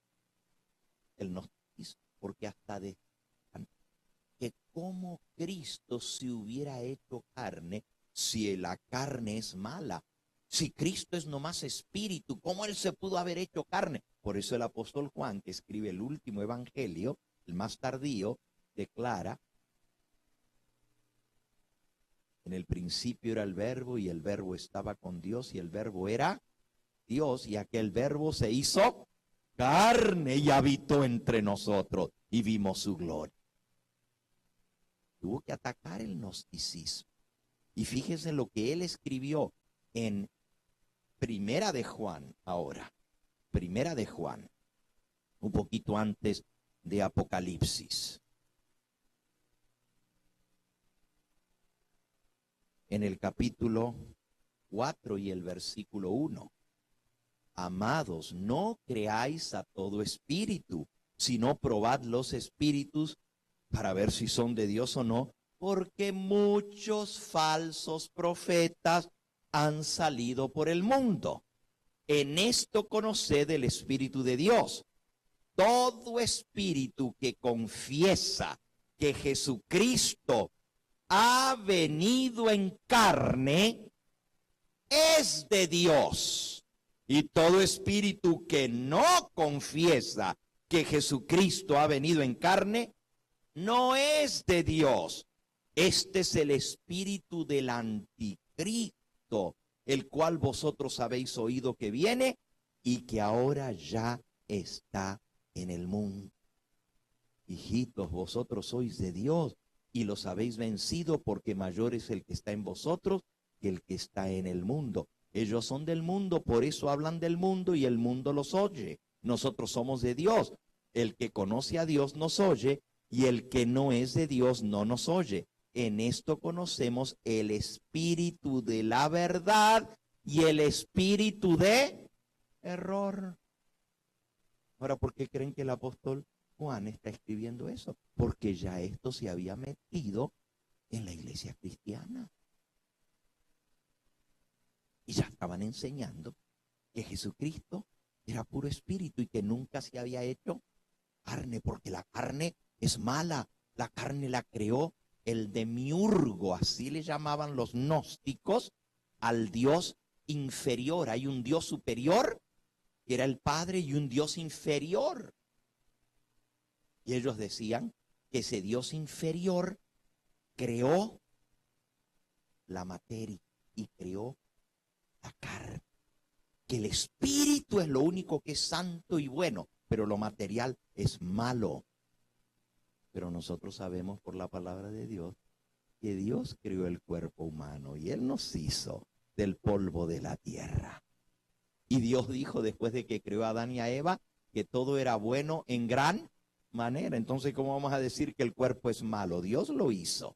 el gnosticismo, porque hasta decían que como Cristo se hubiera hecho carne, si la carne es mala, si Cristo es nomás espíritu, ¿cómo Él se pudo haber hecho carne? Por eso el apóstol Juan, que escribe el último evangelio, el más tardío, declara: en el principio era el verbo y el verbo estaba con Dios y el verbo era Dios, y aquel verbo se hizo carne y habitó entre nosotros y vimos su gloria. Tuvo que atacar el gnosticismo. Y fíjense lo que él escribió en Primera de Juan ahora. Primera de Juan, un poquito antes de Apocalipsis. En el capítulo 4 y el versículo 1. Amados, no creáis a todo espíritu, sino probad los espíritus para ver si son de Dios o no, porque muchos falsos profetas han salido por el mundo. En esto conoced el Espíritu de Dios. Todo espíritu que confiesa que Jesucristo ha venido en carne es de Dios. Y todo espíritu que no confiesa que Jesucristo ha venido en carne no es de Dios. Este es el espíritu del anticristo, el cual vosotros habéis oído que viene y que ahora ya está en el mundo. Hijitos, vosotros sois de Dios y los habéis vencido, porque mayor es el que está en vosotros que el que está en el mundo. Ellos son del mundo, por eso hablan del mundo y el mundo los oye. Nosotros somos de Dios. El que conoce a Dios nos oye y el que no es de Dios no nos oye. En esto conocemos el espíritu de la verdad y el espíritu de error. Ahora, ¿por qué creen que el apóstol Juan está escribiendo eso? Porque ya esto se había metido en la iglesia cristiana. Y ya estaban enseñando que Jesucristo era puro espíritu y que nunca se había hecho carne, porque la carne es mala. La carne la creó el demiurgo, así le llamaban los gnósticos, al Dios inferior. Hay un Dios superior, que era el Padre, y un Dios inferior. Y ellos decían que ese Dios inferior creó la materia y creó la carne. Que el espíritu es lo único que es santo y bueno, pero lo material es malo. Pero nosotros sabemos por la palabra de Dios que Dios creó el cuerpo humano y Él nos hizo del polvo de la tierra. Y Dios dijo, después de que creó a Adán y a Eva, que todo era bueno en gran manera. Entonces, ¿cómo vamos a decir que el cuerpo es malo? Dios lo hizo.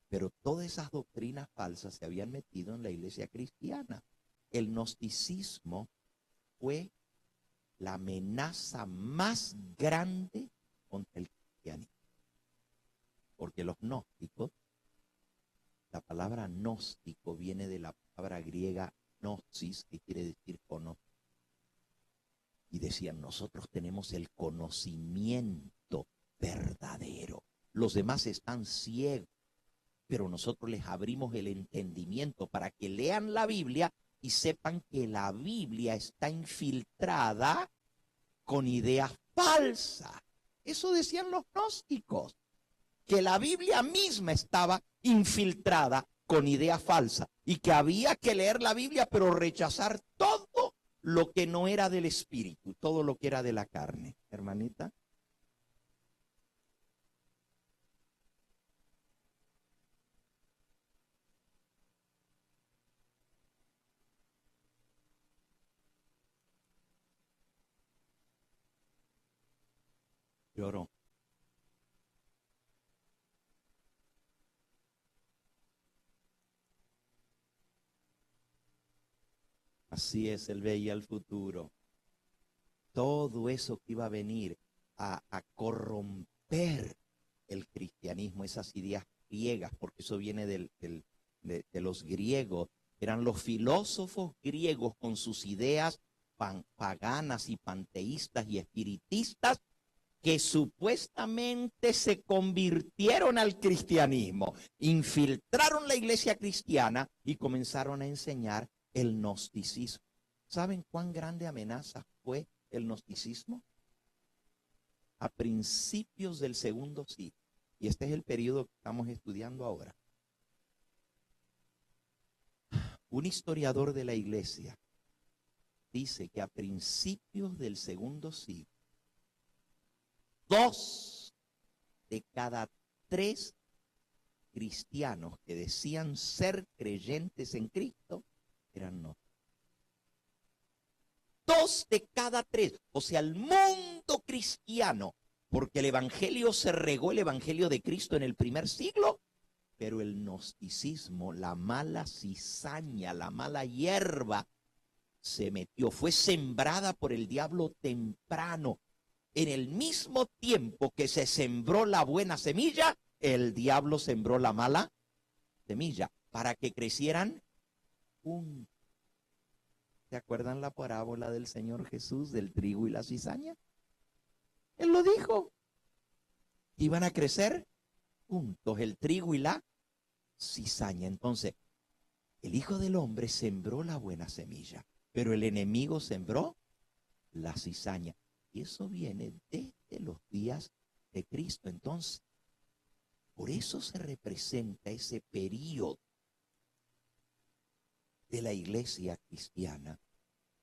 Pero todas esas doctrinas falsas se habían metido en la iglesia cristiana. El gnosticismo fue la amenaza más grande contra el cristianismo. Porque los gnósticos, la palabra gnóstico viene de la palabra griega gnosis, que quiere decir conocer. Y decían, nosotros tenemos el conocimiento verdadero. Los demás están ciegos, pero nosotros les abrimos el entendimiento para que lean la Biblia y sepan que la Biblia está infiltrada con ideas falsas. Eso decían los gnósticos, que la Biblia misma estaba infiltrada con ideas falsas y que había que leer la Biblia pero rechazar todo lo que no era del espíritu, todo lo que era de la carne. Hermanita. Lloró. Así es, él veía el futuro. Todo eso que iba a venir a corromper el cristianismo, esas ideas griegas, porque eso viene de los griegos, eran los filósofos griegos con sus ideas paganas y panteístas y espiritistas que supuestamente se convirtieron al cristianismo, infiltraron la iglesia cristiana y comenzaron a enseñar el gnosticismo. ¿Saben cuán grande amenaza fue el gnosticismo? A principios del segundo siglo, y este es el periodo que estamos estudiando ahora, un historiador de la iglesia dice que a principios del segundo siglo, 2 de cada 3 cristianos que decían ser creyentes en Cristo eran no. 2 de cada 3, o sea, el mundo cristiano, porque el evangelio se regó, el evangelio de Cristo en el primer siglo, pero el gnosticismo, la mala cizaña, la mala hierba, se metió, fue sembrada por el diablo temprano. En el mismo tiempo que se sembró la buena semilla, el diablo sembró la mala semilla para que crecieran juntos. ¿Se acuerdan la parábola del Señor Jesús del trigo y la cizaña? Él lo dijo. Iban a crecer juntos el trigo y la cizaña. Entonces, el Hijo del Hombre sembró la buena semilla, pero el enemigo sembró la cizaña. Y eso viene desde los días de Cristo. Entonces, por eso se representa ese periodo de la iglesia cristiana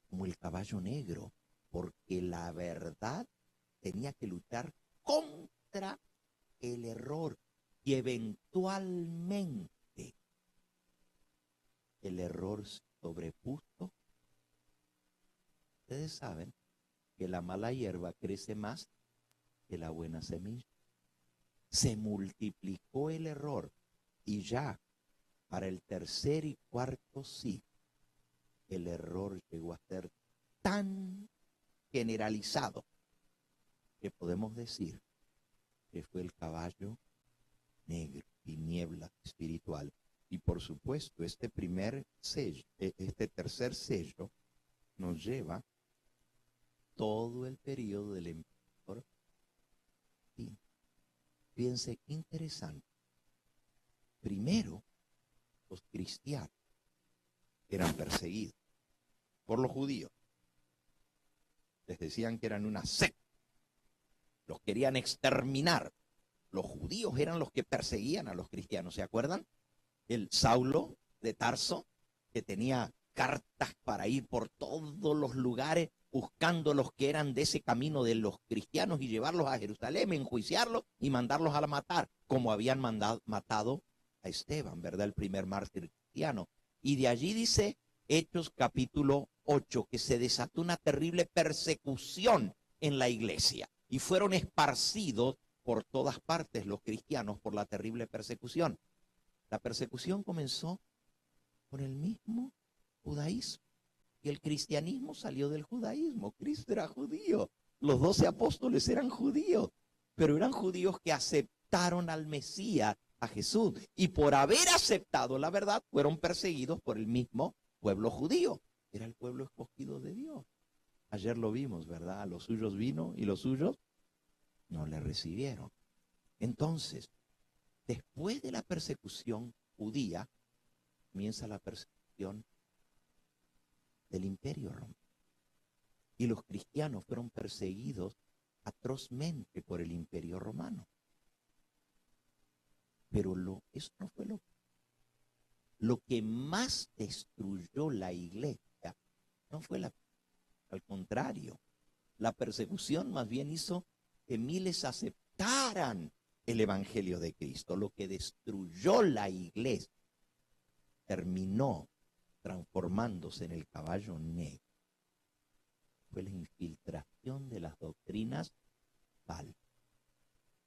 como el caballo negro, porque la verdad tenía que luchar contra el error y eventualmente el error se sobrepuso. Ustedes saben que la mala hierba crece más que la buena semilla. Se multiplicó el error y ya para el tercer y cuarto siglo el error llegó a ser tan generalizado que podemos decir que fue el caballo negro, tiniebla espiritual. Y por supuesto, este primer sello, este tercer sello, nos lleva todo el periodo del emperador. Fíjense qué interesante. Primero, los cristianos eran perseguidos por los judíos. Les decían que eran una secta. Los querían exterminar. Los judíos eran los que perseguían a los cristianos. ¿Se acuerdan? El Saulo de Tarso, que tenía cartas para ir por todos los lugares buscando los que eran de ese camino de los cristianos y llevarlos a Jerusalén, enjuiciarlos y mandarlos a matar, como habían matado a Esteban, ¿verdad? El primer mártir cristiano. Y de allí dice Hechos capítulo 8, que se desató una terrible persecución en la iglesia y fueron esparcidos por todas partes los cristianos por la terrible persecución. La persecución comenzó con el mismo judaísmo y el cristianismo salió del judaísmo. Cristo era judío, los 12 apóstoles eran judíos, pero eran judíos que aceptaron al Mesías, a Jesús, y por haber aceptado la verdad fueron perseguidos por el mismo pueblo judío. Era el pueblo escogido de Dios. Ayer lo vimos, ¿verdad? A los suyos vino y los suyos no le recibieron. Entonces, después de la persecución judía, comienza la persecución del Imperio Romano. Y los cristianos fueron perseguidos atrozmente por el Imperio Romano. Pero eso no fue lo que más destruyó la iglesia. No fue la persecución. Al contrario, la persecución más bien hizo que miles aceptaran el evangelio de Cristo. Lo que destruyó la iglesia terminó transformándose en el caballo negro. Fue la infiltración de las doctrinas falsas.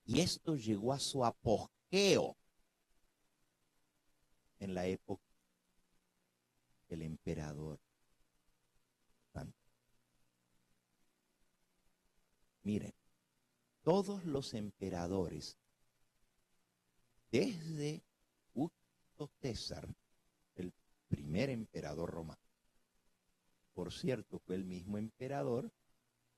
Y esto llegó a su apogeo en la época del emperador. Miren, todos los emperadores, desde Augusto César, el primer emperador romano, por cierto, fue el mismo emperador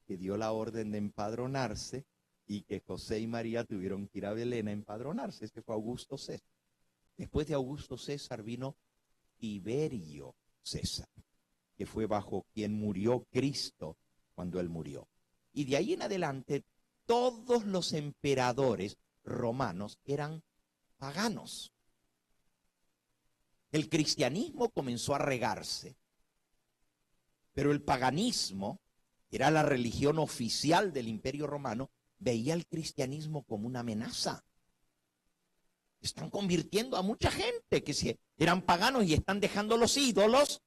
que dio la orden de empadronarse y que José y María tuvieron que ir a Belén a empadronarse. Ese fue Augusto César. Después de Augusto César vino Tiberio César, que fue bajo quien murió Cristo cuando él murió. Y de ahí en adelante, todos los emperadores romanos eran paganos. El cristianismo comenzó a regarse, pero el paganismo, que era la religión oficial del Imperio Romano, veía el cristianismo como una amenaza. Están convirtiendo a mucha gente que eran paganos y están dejando los ídolos.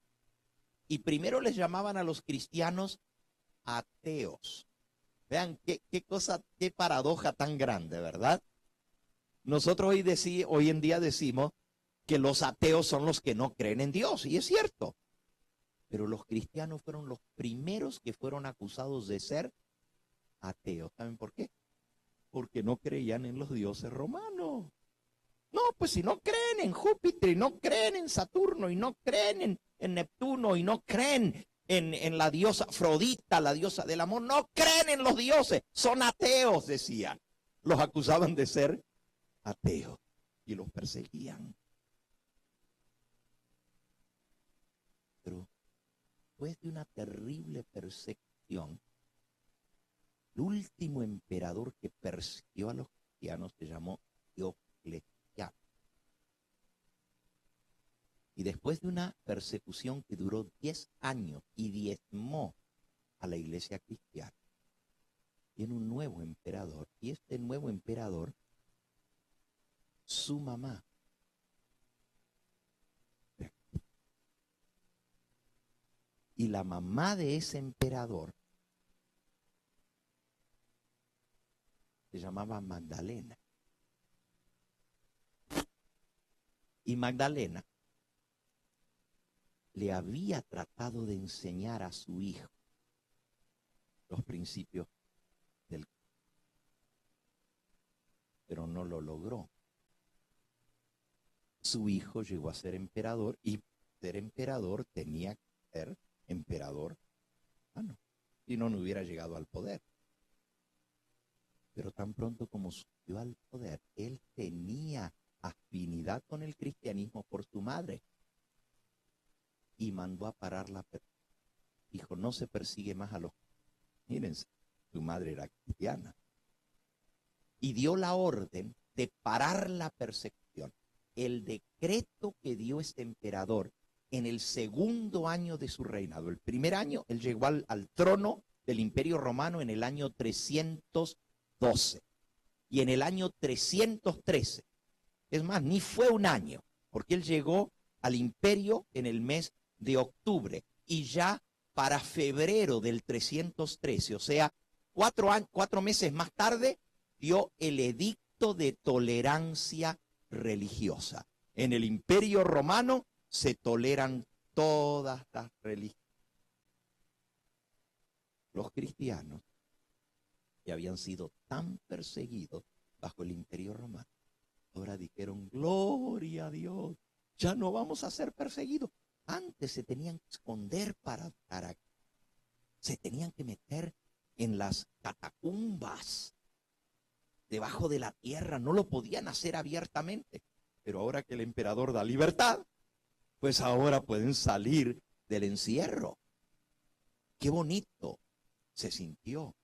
Y primero les llamaban a los cristianos ateos. Vean qué cosa, qué paradoja tan grande, ¿verdad? Nosotros hoy en día decimos que los ateos son los que no creen en Dios, y es cierto. Pero los cristianos fueron los primeros que fueron acusados de ser ateos. ¿Saben por qué? Porque no creían en los dioses romanos. No, pues si no creen en Júpiter, y no creen en Saturno, y no creen en Neptuno, y no creen en la diosa Afrodita, la diosa del amor, no creen en los dioses, son ateos, decían. Los acusaban de ser ateos y los perseguían. Pero después de una terrible persecución, el último emperador que persiguió a los cristianos se llamó Diocleciano. Y después de una persecución que duró 10 años y diezmó a la iglesia cristiana, viene un nuevo emperador. Y este nuevo emperador, su mamá, y la mamá de ese emperador se llamaba Magdalena. Y Magdalena le había tratado de enseñar a su hijo los principios del cristianismo, pero no lo logró. Su hijo llegó a ser emperador, y ser emperador tenía que ser emperador romano, si no, no hubiera llegado al poder. Pero tan pronto como subió al poder, él tenía afinidad con el cristianismo por su madre y mandó a parar la persecución. Dijo, no se persigue más a los... Mírense, su madre era cristiana. Y dio la orden de parar la persecución. El decreto que dio este emperador en el segundo año de su reinado. El primer año, él llegó al trono del Imperio Romano en el año 312. Y en el año 313, es más, ni fue un año, porque él llegó al imperio en el mes de octubre, y ya para febrero del 313, o sea, 4 meses más tarde, dio el edicto de tolerancia religiosa. En el Imperio Romano se toleran todas las religiones. Los cristianos, que habían sido tan perseguidos bajo el Imperio Romano, ahora dijeron, gloria a Dios, ya no vamos a ser perseguidos. Antes se tenían que esconder para se tenían que meter en las catacumbas, debajo de la tierra, no lo podían hacer abiertamente. Pero ahora que el emperador da libertad, pues ahora pueden salir del encierro. Qué bonito se sintió.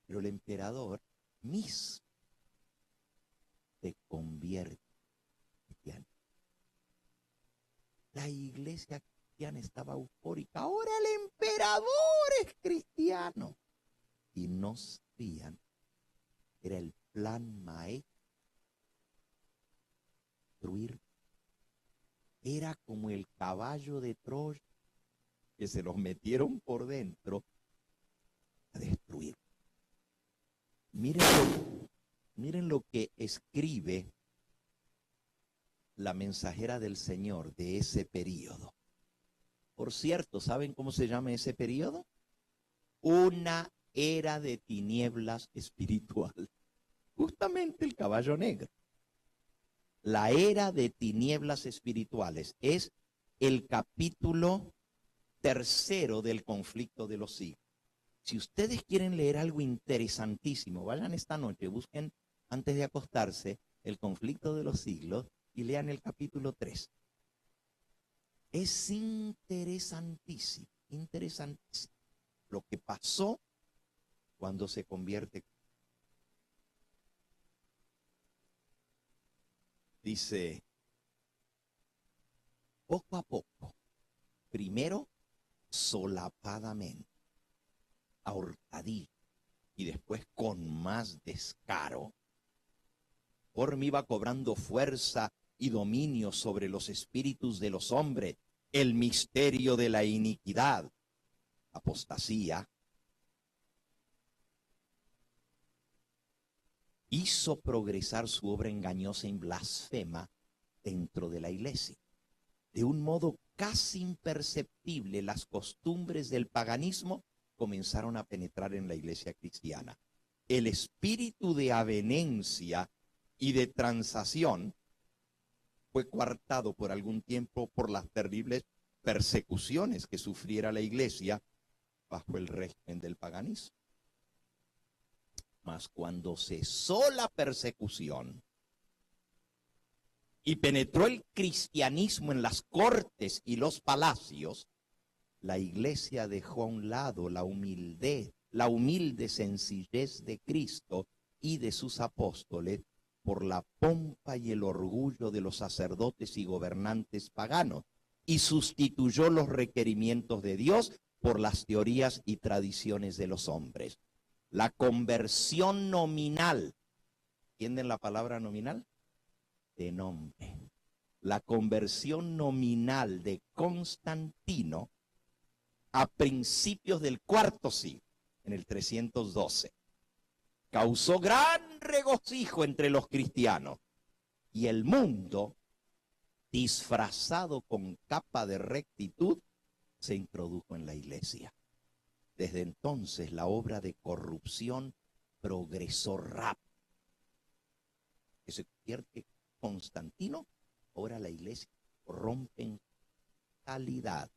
Pero el emperador mismo se convierte en cristiano. La iglesia cristiana estaba eufórica. Ahora el emperador es cristiano. Y no sabían, era el plan maestro. Destruir. Era como el caballo de Troya, que se los metieron por dentro a destruir. Miren lo que escribe la mensajera del Señor de ese periodo. Por cierto, ¿saben cómo se llama ese periodo? Una era de tinieblas espiritual. Justamente el caballo negro. La era de tinieblas espirituales es el capítulo 3 del conflicto de los siglos. Si ustedes quieren leer algo interesantísimo, vayan esta noche, busquen antes de acostarse el conflicto de los siglos y lean el capítulo 3. Es interesantísimo, interesantísimo lo que pasó cuando se convierte. Dice, poco a poco, primero solapadamente, a hurtadillas y después con más descaro, conforme iba cobrando fuerza y dominio sobre los espíritus de los hombres, el misterio de la iniquidad, apostasía, hizo progresar su obra engañosa y blasfema dentro de la iglesia. De un modo casi imperceptible, las costumbres del paganismo comenzaron a penetrar en la iglesia cristiana. El espíritu de avenencia y de transacción fue coartado por algún tiempo por las terribles persecuciones que sufriera la iglesia bajo el régimen del paganismo. Mas cuando cesó la persecución y penetró el cristianismo en las cortes y los palacios, la iglesia dejó a un lado la humilde sencillez de Cristo y de sus apóstoles por la pompa y el orgullo de los sacerdotes y gobernantes paganos, y sustituyó los requerimientos de Dios por las teorías y tradiciones de los hombres. La conversión nominal, ¿entienden la palabra nominal? De nombre. La conversión nominal de Constantino a principios del cuarto siglo, en el 312, causó gran regocijo entre los cristianos, y el mundo, disfrazado con capa de rectitud, se introdujo en la iglesia. Desde entonces la obra de corrupción progresó rápido. Que se convierte Constantino, ahora la iglesia rompe en calidad.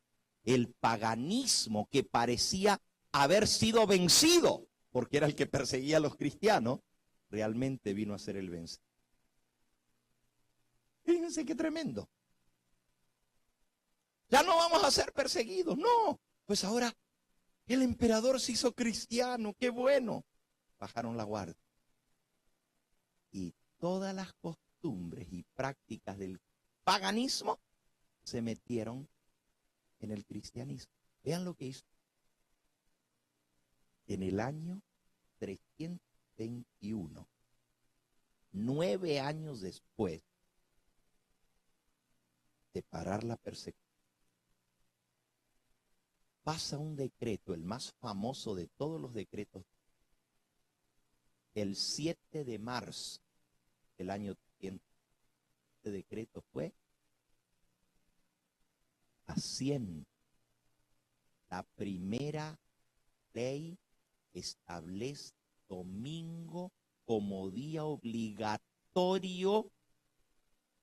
El paganismo, que parecía haber sido vencido, porque era el que perseguía a los cristianos, realmente vino a ser el vencido. Fíjense qué tremendo. Ya no vamos a ser perseguidos, no. Pues ahora el emperador se hizo cristiano, qué bueno. Bajaron la guardia. Y todas las costumbres y prácticas del paganismo se metieron en el cristianismo. Vean lo que hizo. En el año 321, 9 años después de parar la persecución, pasa un decreto, el más famoso de todos los decretos, el 7 de marzo del año 300. Este decreto fue: haciendo la primera ley, establece domingo como día obligatorio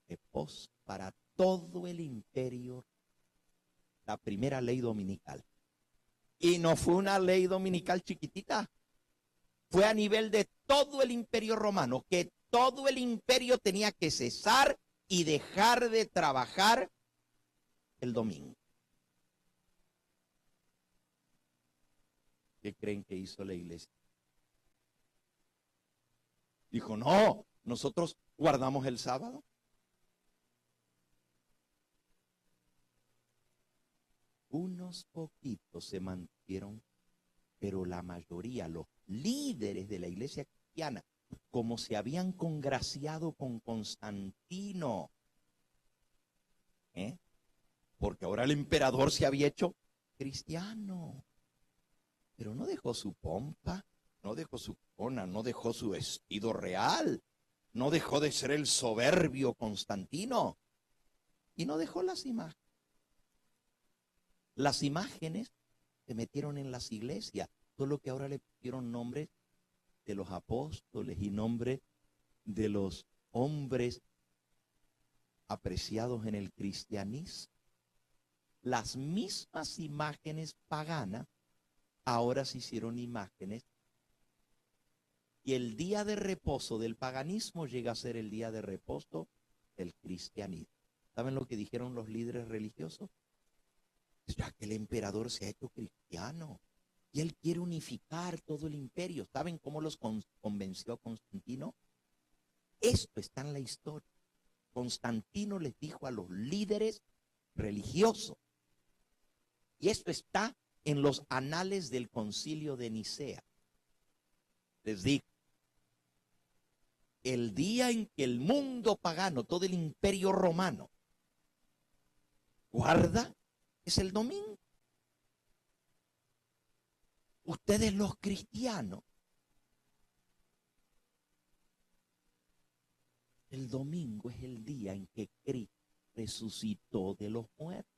de pos para todo el imperio. La primera ley dominical. Y no fue una ley dominical chiquitita. Fue a nivel de todo el imperio romano, que todo el imperio tenía que cesar y dejar de trabajar el domingo. ¿Qué creen que hizo la iglesia? Dijo, no, nosotros guardamos el sábado. Unos poquitos se mantuvieron, pero la mayoría, los líderes de la iglesia cristiana, como se habían congraciado con Constantino, porque ahora el emperador se había hecho cristiano, pero no dejó su pompa, no dejó su corona, no dejó su vestido real, no dejó de ser el soberbio Constantino, y no dejó las imágenes. Las imágenes se metieron en las iglesias, solo que ahora le pusieron nombres de los apóstoles y nombres de los hombres apreciados en el cristianismo. Las mismas imágenes paganas ahora se hicieron imágenes, y el día de reposo del paganismo llega a ser el día de reposo del cristianismo. ¿Saben lo que dijeron los líderes religiosos? Ya que el emperador se ha hecho cristiano y él quiere unificar todo el imperio. ¿Saben cómo los convenció Constantino? Esto está en la historia. Constantino les dijo a los líderes religiosos, y esto está en los anales del concilio de Nicea. Les dijo: el día en que el mundo pagano, todo el imperio romano, guarda, es el domingo. Ustedes los cristianos, el domingo es el día en que Cristo resucitó de los muertos.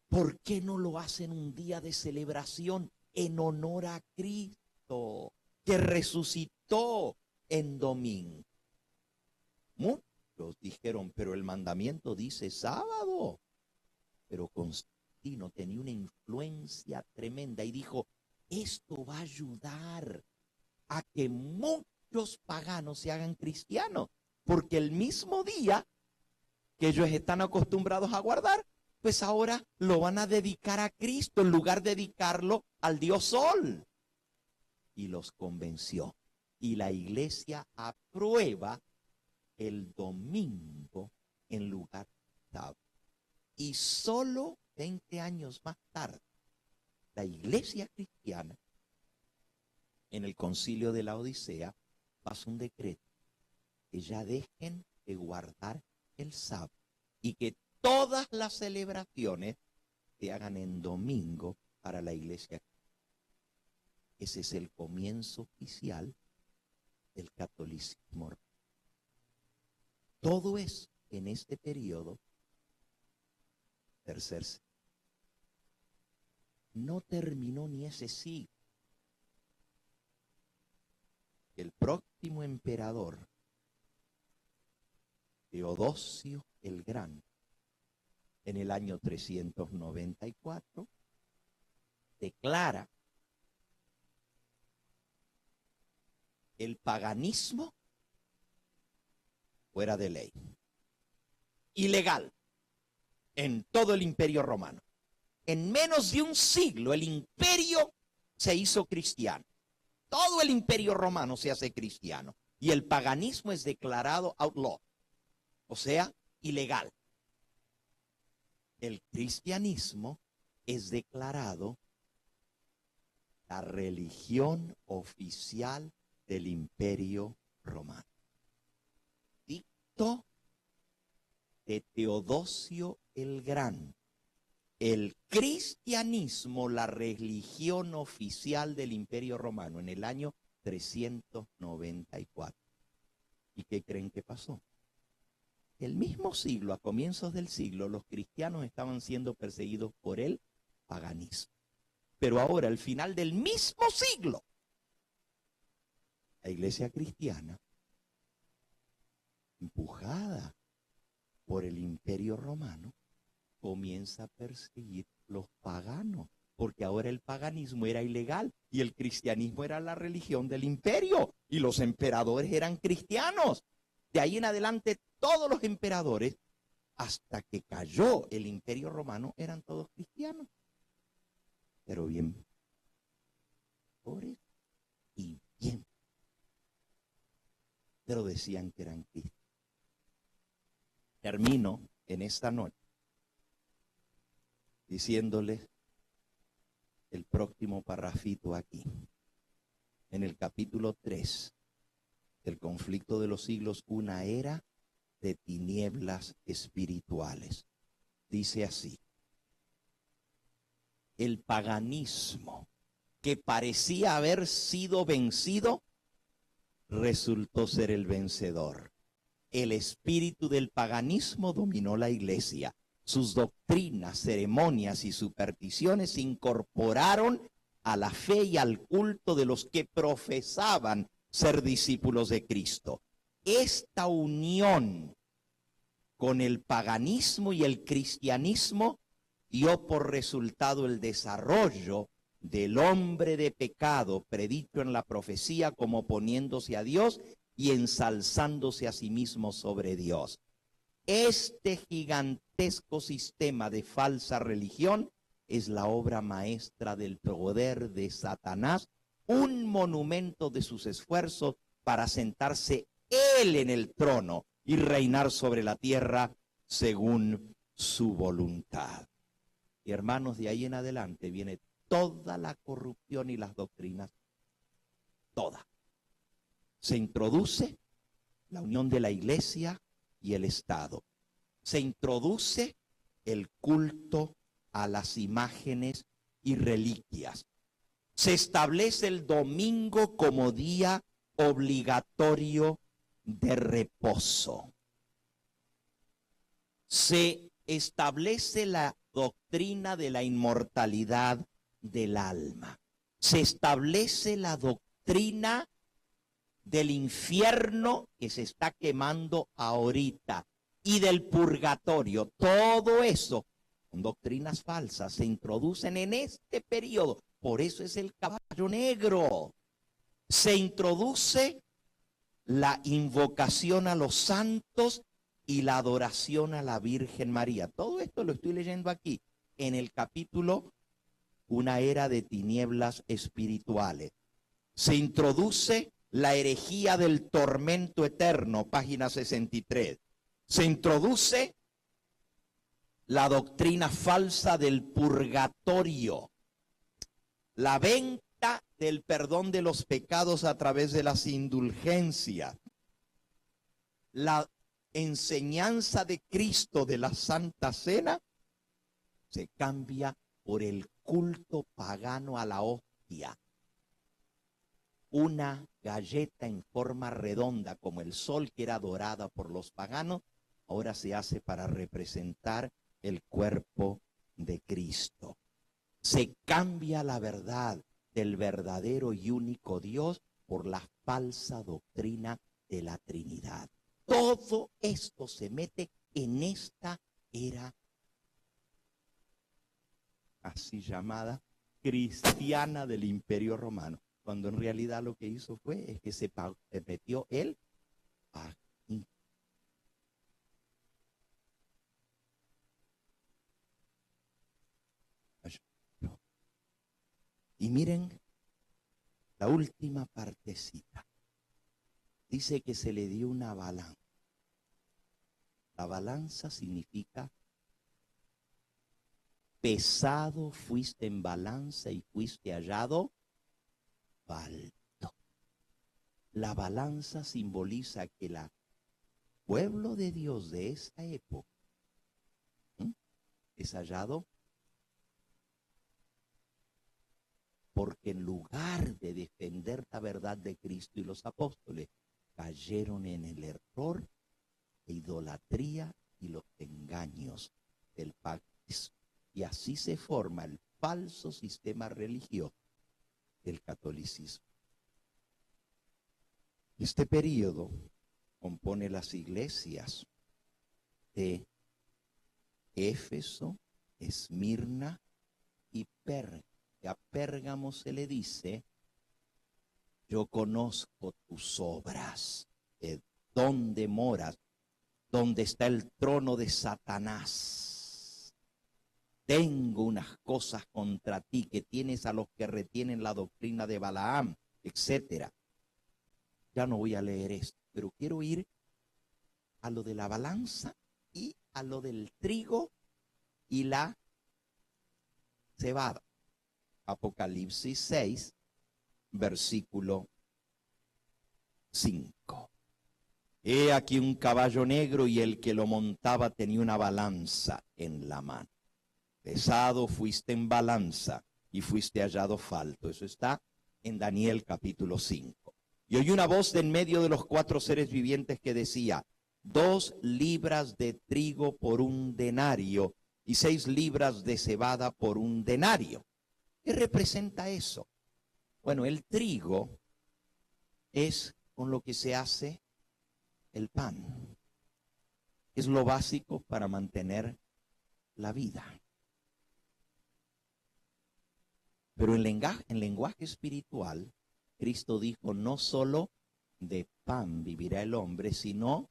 ¿Por qué no lo hacen un día de celebración en honor a Cristo, que resucitó en domingo? Muchos dijeron, pero el mandamiento dice sábado. Pero Constantino tenía una influencia tremenda y dijo: esto va a ayudar a que muchos paganos se hagan cristianos, porque el mismo día que ellos están acostumbrados a guardar, pues ahora lo van a dedicar a Cristo en lugar de dedicarlo al Dios Sol. Y los convenció. Y la iglesia aprueba el domingo en lugar de sábado. Y solo 20 años más tarde, la iglesia cristiana, en el concilio de la Odisea, pasa un decreto que ya dejen de guardar el sábado y que todas las celebraciones se hagan en domingo para la iglesia. Ese es el comienzo oficial del catolicismo. Todo eso en este periodo, tercer siglo. No terminó ni ese siglo. El próximo emperador, Teodosio el Grande, en el año 394, declara el paganismo fuera de ley, ilegal, en todo el imperio romano. En menos de un siglo el imperio se hizo cristiano. Todo el imperio romano se hace cristiano y el paganismo es declarado outlaw, o sea, ilegal. El cristianismo es declarado la religión oficial del imperio romano. Dicto de Teodosio el Grande. El cristianismo, la religión oficial del imperio romano, en el año 394. ¿Y qué creen que pasó? El mismo siglo, a comienzos del siglo, los cristianos estaban siendo perseguidos por el paganismo. Pero ahora, al final del mismo siglo, la iglesia cristiana, empujada por el imperio romano, comienza a perseguir los paganos, porque ahora el paganismo era ilegal y el cristianismo era la religión del imperio y los emperadores eran cristianos. De ahí en adelante todos los emperadores, hasta que cayó el imperio romano, eran todos cristianos. Pero bien pobres y bien, pero decían que eran cristianos. Termino en esta noche diciéndoles el próximo parrafito aquí. En el capítulo 3 del conflicto de los siglos, una era de tinieblas espirituales. Dice así: el paganismo, que parecía haber sido vencido, resultó ser el vencedor. El espíritu del paganismo dominó la iglesia. Sus doctrinas, ceremonias y supersticiones se incorporaron a la fe y al culto de los que profesaban ser discípulos de Cristo. Esta unión con el paganismo y el cristianismo dio por resultado el desarrollo del hombre de pecado predicho en la profecía, como poniéndose a Dios y ensalzándose a sí mismo sobre Dios. Este gigantesco sistema de falsa religión es la obra maestra del poder de Satanás, un monumento de sus esfuerzos para sentarse él en el trono y reinar sobre la tierra según su voluntad. Y hermanos, de ahí en adelante viene toda la corrupción y las doctrinas, toda. Se introduce la unión de la iglesia y el Estado. Se introduce el culto a las imágenes y reliquias. Se establece el domingo como día obligatorio de reposo. Se establece la doctrina de la inmortalidad del alma. Se establece la doctrina del infierno que se está quemando ahorita y del purgatorio. Todo eso son doctrinas falsas, se introducen en este periodo. Por eso es el caballo negro. Se introduce la invocación a los santos y la adoración a la Virgen María. Todo esto lo estoy leyendo aquí en el capítulo Una era de tinieblas espirituales. Se introduce la herejía del tormento eterno, página 63. Se introduce la doctrina falsa del purgatorio, la venta del perdón de los pecados a través de las indulgencias, la enseñanza de Cristo de la Santa Cena se cambia por el culto pagano a la hostia. Una galleta en forma redonda como el sol, que era adorada por los paganos, ahora se hace para representar el cuerpo de Cristo. Se cambia la verdad del verdadero y único Dios por la falsa doctrina de la Trinidad. Todo esto se mete en esta era así llamada cristiana del Imperio Romano, cuando en realidad lo que hizo fue es que se metió el paganismo. Y miren la última partecita. Dice que se le dio una balanza. La balanza significa pesado fuiste en balanza y fuiste hallado falto. La balanza simboliza que el pueblo de Dios de esa época es hallado, porque en lugar de defender la verdad de Cristo y los apóstoles, cayeron en el error, la idolatría y los engaños del paganismo. Y así se forma el falso sistema religioso del catolicismo. Este periodo compone las iglesias de Éfeso, Esmirna y Pérgamo. Y a Pérgamo se le dice: yo conozco tus obras, de dónde moras, donde está el trono de Satanás. Tengo unas cosas contra ti, que tienes a los que retienen la doctrina de Balaam, etcétera. Ya no voy a leer esto, pero quiero ir a lo de la balanza y a lo del trigo y la cebada. Apocalipsis 6, versículo 5. He aquí un caballo negro y el que lo montaba tenía una balanza en la mano. Pesado fuiste en balanza y fuiste hallado falto. Eso está en Daniel capítulo 5. Y oí una voz de en medio de los 4 seres vivientes que decía: 2 libras de trigo por un denario y 6 libras de cebada por un denario. ¿Qué representa eso? Bueno, el trigo es con lo que se hace el pan. Es lo básico para mantener la vida. Pero en lenguaje espiritual, Cristo dijo: no solo de pan vivirá el hombre, sino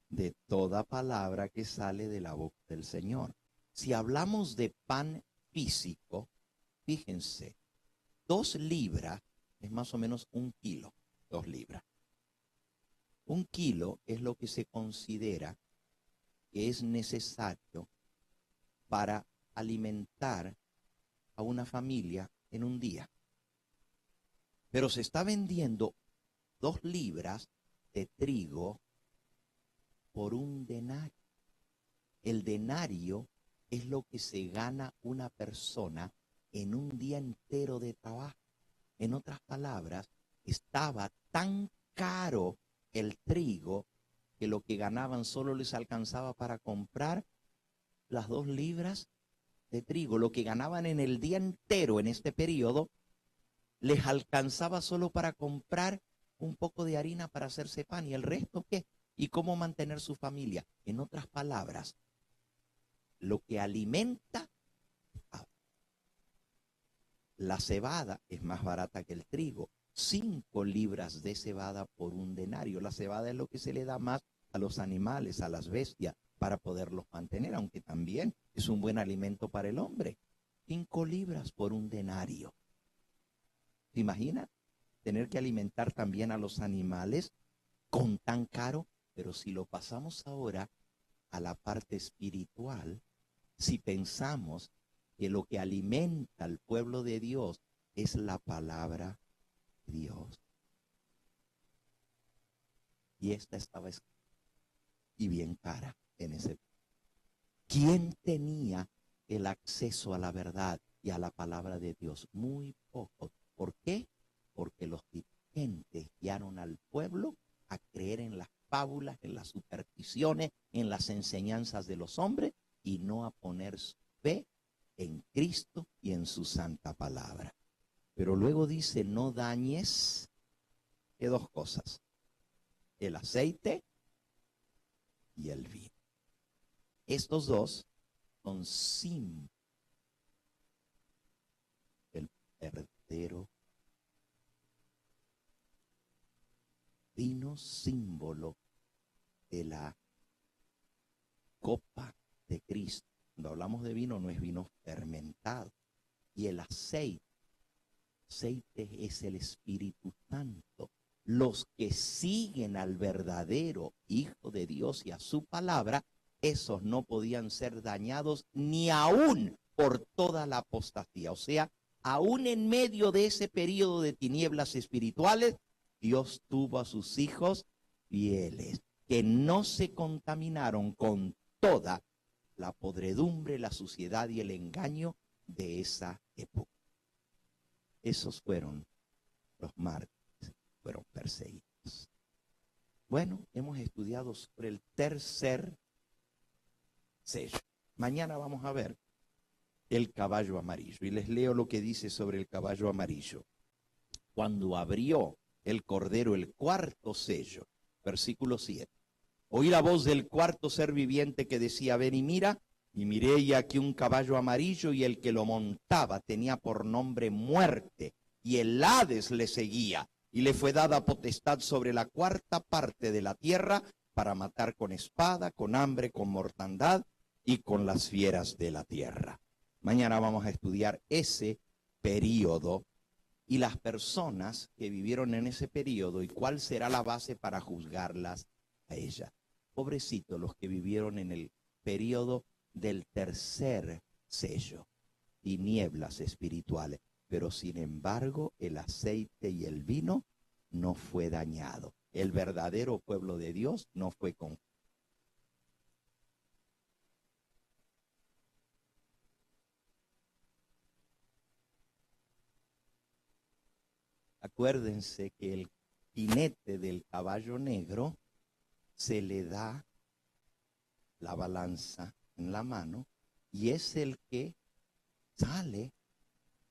de toda palabra que sale de la boca del Señor. Si hablamos de pan físico, fíjense, 2 libras es más o menos 1 kilo, 2 libras. 1 kilo es lo que se considera que es necesario para alimentar a una familia en un día. Pero se está vendiendo 2 libras de trigo por un denario. El denario es lo que se gana una persona en un día entero de trabajo. En otras palabras, estaba tan caro el trigo que lo que ganaban solo les alcanzaba para comprar las 2 libras de trigo. Lo que ganaban en el día entero en este periodo les alcanzaba solo para comprar un poco de harina para hacerse pan. ¿Y el resto qué? ¿Y cómo mantener su familia? En otras palabras, lo que alimenta, la cebada es más barata que el trigo. 5 libras de cebada por un denario. La cebada es lo que se le da más a los animales, a las bestias, para poderlos mantener, aunque también es un buen alimento para el hombre. 5 libras por un denario. ¿Se imagina tener que alimentar también a los animales con tan caro? Pero si lo pasamos ahora a la parte espiritual, si pensamos que lo que alimenta al pueblo de Dios es la palabra de Dios. Y esta estaba escrita y bien cara en ese. ¿Quién tenía el acceso a la verdad y a la palabra de Dios? Muy pocos. ¿Por qué? Porque los dirigentes guiaron al pueblo a creer en las fábulas, en las supersticiones, en las enseñanzas de los hombres, y no a poner su fe en Cristo y en su santa palabra. Pero luego dice: no dañes, ¿qué 2 cosas? El aceite y el vino. Estos 2 son símbolos del verdadero vino, símbolo de la copa de Cristo. Cuando hablamos de vino, no es vino fermentado. Y el aceite es el Espíritu Santo. Los que siguen al verdadero Hijo de Dios y a su palabra, esos no podían ser dañados ni aún por toda la apostasía. O sea, aún en medio de ese periodo de tinieblas espirituales, Dios tuvo a sus hijos fieles, que no se contaminaron con toda la podredumbre, la suciedad y el engaño de esa época. Esos fueron los mártires, fueron perseguidos. Bueno, hemos estudiado sobre el tercer sello. Mañana vamos a ver el caballo amarillo. Y les leo lo que dice sobre el caballo amarillo. Cuando abrió el Cordero el 4º sello, versículo 7. Oí la voz del 4º ser viviente que decía: ven y mira. Y miré, y aquí un caballo amarillo, y el que lo montaba tenía por nombre Muerte, y el Hades le seguía, y le fue dada potestad sobre la 4ª parte de la tierra, para matar con espada, con hambre, con mortandad, y con las fieras de la tierra. Mañana vamos a estudiar ese período y las personas que vivieron en ese periodo, y cuál será la base para juzgarlas a ellas. Pobrecitos los que vivieron en el periodo del tercer sello. tinieblas espirituales. Pero sin embargo, el aceite y el vino no fue dañado. El verdadero pueblo de Dios no fue confundido. Acuérdense que el jinete del caballo negro se le da la balanza en la mano y es el que sale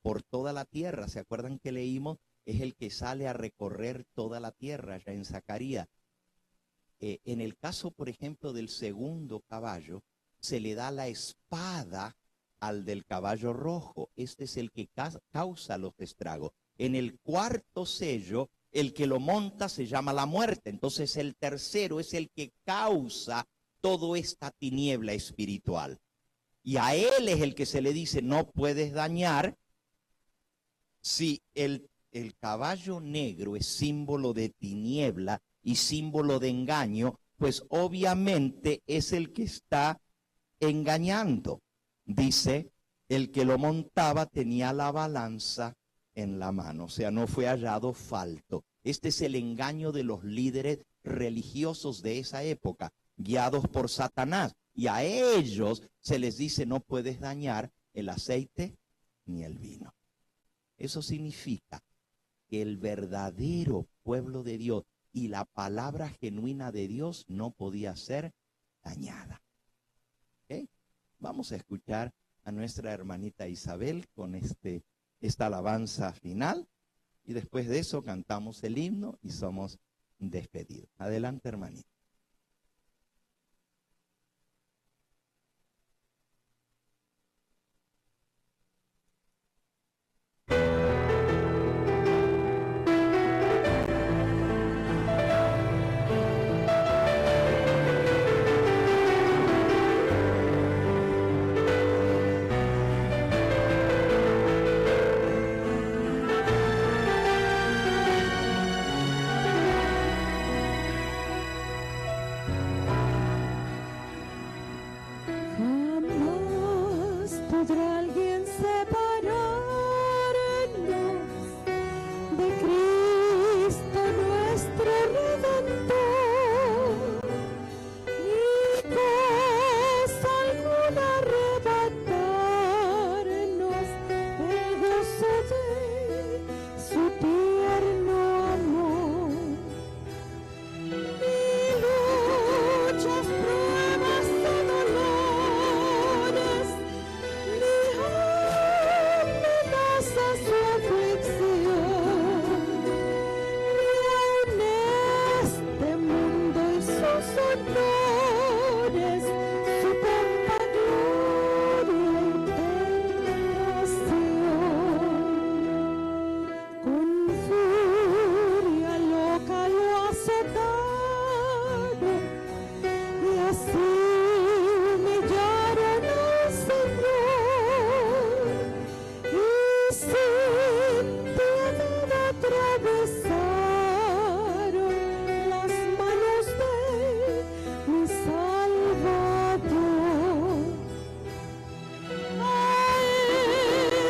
por toda la tierra. ¿Se acuerdan que leímos? Es el que sale a recorrer toda la tierra, ya en Zacarías. En el caso, por ejemplo, del segundo caballo, se le da la espada al del caballo rojo. Este es el que causa los estragos. En el cuarto sello, el que lo monta se llama la muerte. Entonces el tercero es el que causa toda esta tiniebla espiritual. Y a él es el que se le dice, no puedes dañar. Si el caballo negro es símbolo de tiniebla y símbolo de engaño, pues obviamente es el que está engañando. Dice, el que lo montaba tenía la balanza en la mano, o sea, no fue hallado falto. Este es el engaño de los líderes religiosos de esa época, guiados por Satanás. Y a ellos se les dice, no puedes dañar el aceite ni el vino. Eso significa que el verdadero pueblo de Dios y la palabra genuina de Dios no podía ser dañada. ¿Okay? Vamos a escuchar a nuestra hermanita Isabel con esta alabanza final y después de eso cantamos el himno y somos despedidos. Adelante, hermanita. ¿Podrá alguien separarnos de Cristo nuestro Redentor? Ni cosa alguna arrebatarnos el gozo de su tierno amor. Ni luchas, pruebas o dolores, ni amenaza su aflicción, ni aun este mundo y sus honores, su pompa, gloria y tentación. Con furia loca lo azotaron y así humillaron al Señor, y sin piedad atravesaron las manos de mi Salvador. A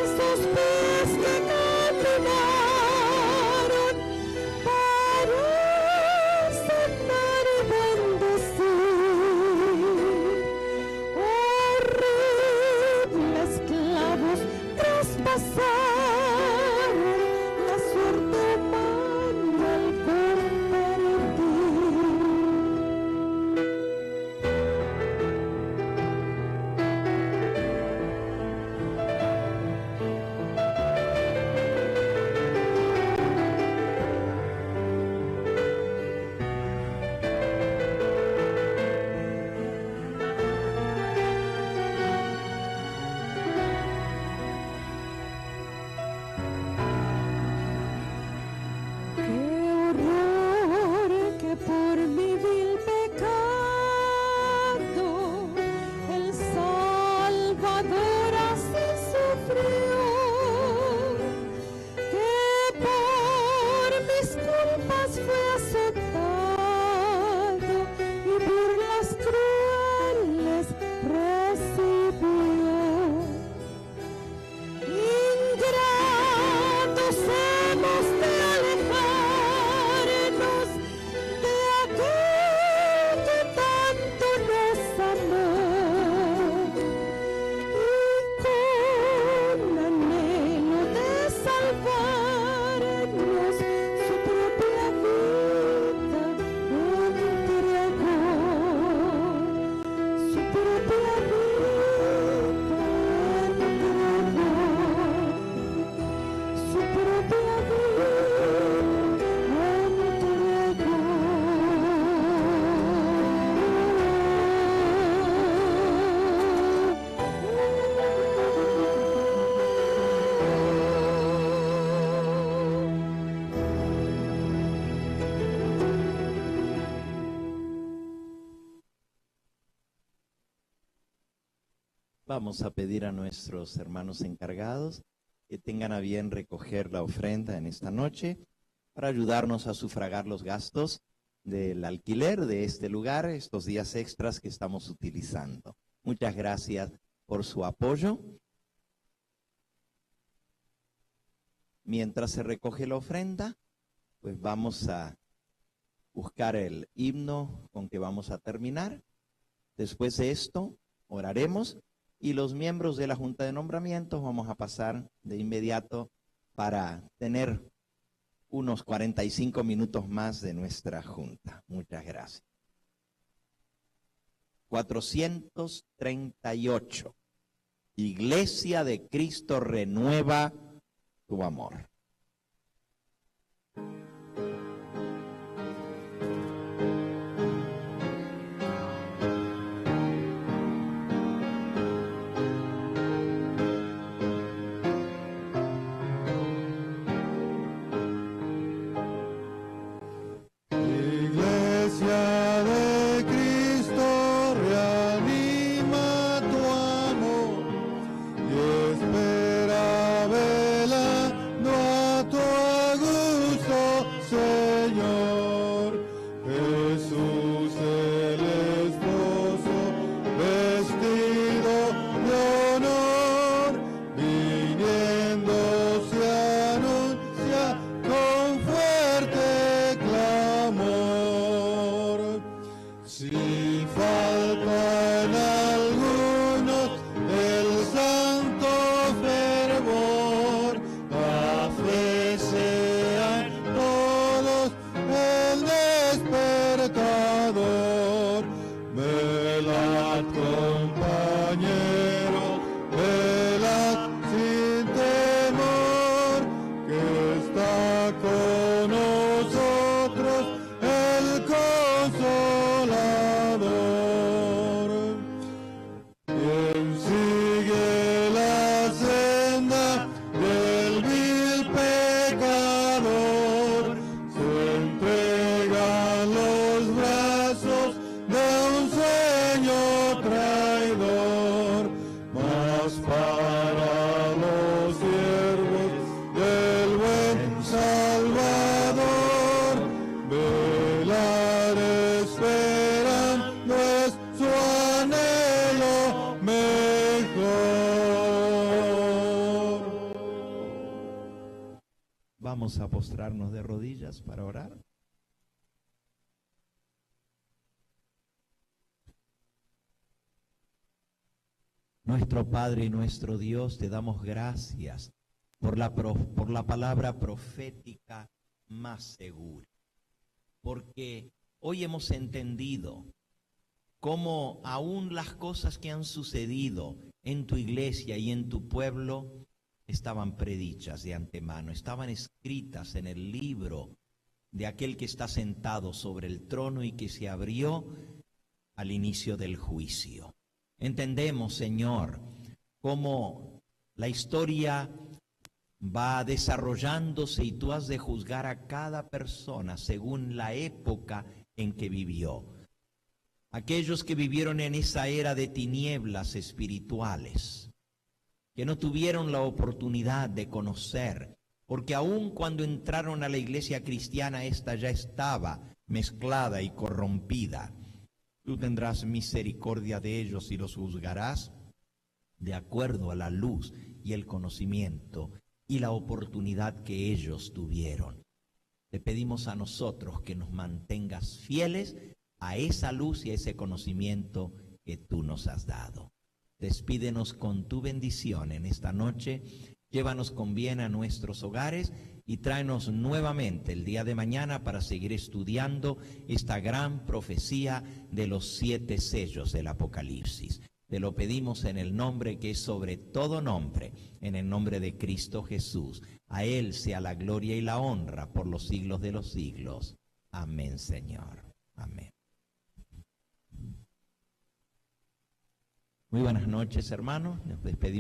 esos pies que caminaron para sanar y bendecir, horribles clavos traspasaron la suerte humana. Vamos a pedir a nuestros hermanos encargados que tengan a bien recoger la ofrenda en esta noche para ayudarnos a sufragar los gastos del alquiler de este lugar, estos días extras que estamos utilizando. Muchas gracias por su apoyo. Mientras se recoge la ofrenda, pues vamos a buscar el himno con que vamos a terminar. Después de esto, oraremos y los miembros de la Junta de Nombramientos vamos a pasar de inmediato para tener unos 45 minutos más de nuestra Junta. Muchas gracias. 438. Iglesia de Cristo renueva tu amor. Vamos a postrarnos de rodillas para orar. Nuestro Padre y nuestro Dios, te damos gracias por la palabra profética más segura. Porque hoy hemos entendido cómo aún las cosas que han sucedido en tu iglesia y en tu pueblo estaban predichas de antemano, estaban escritas en el libro de aquel que está sentado sobre el trono y que se abrió al inicio del juicio. Entendemos, Señor, cómo la historia va desarrollándose y tú has de juzgar a cada persona según la época en que vivió. Aquellos que vivieron en esa era de tinieblas espirituales, que no tuvieron la oportunidad de conocer, porque aun cuando entraron a la iglesia cristiana, esta ya estaba mezclada y corrompida. Tú tendrás misericordia de ellos y los juzgarás de acuerdo a la luz y el conocimiento y la oportunidad que ellos tuvieron. Te pedimos a nosotros que nos mantengas fieles a esa luz y a ese conocimiento que tú nos has dado. Despídenos con tu bendición en esta noche, llévanos con bien a nuestros hogares y tráenos nuevamente el día de mañana para seguir estudiando esta gran profecía de los 7 sellos del Apocalipsis. Te lo pedimos en el nombre que es sobre todo nombre, en el nombre de Cristo Jesús. A Él sea la gloria y la honra por los siglos de los siglos. Amén, Señor. Amén. Muy buenas noches, hermanos. Nos despedimos.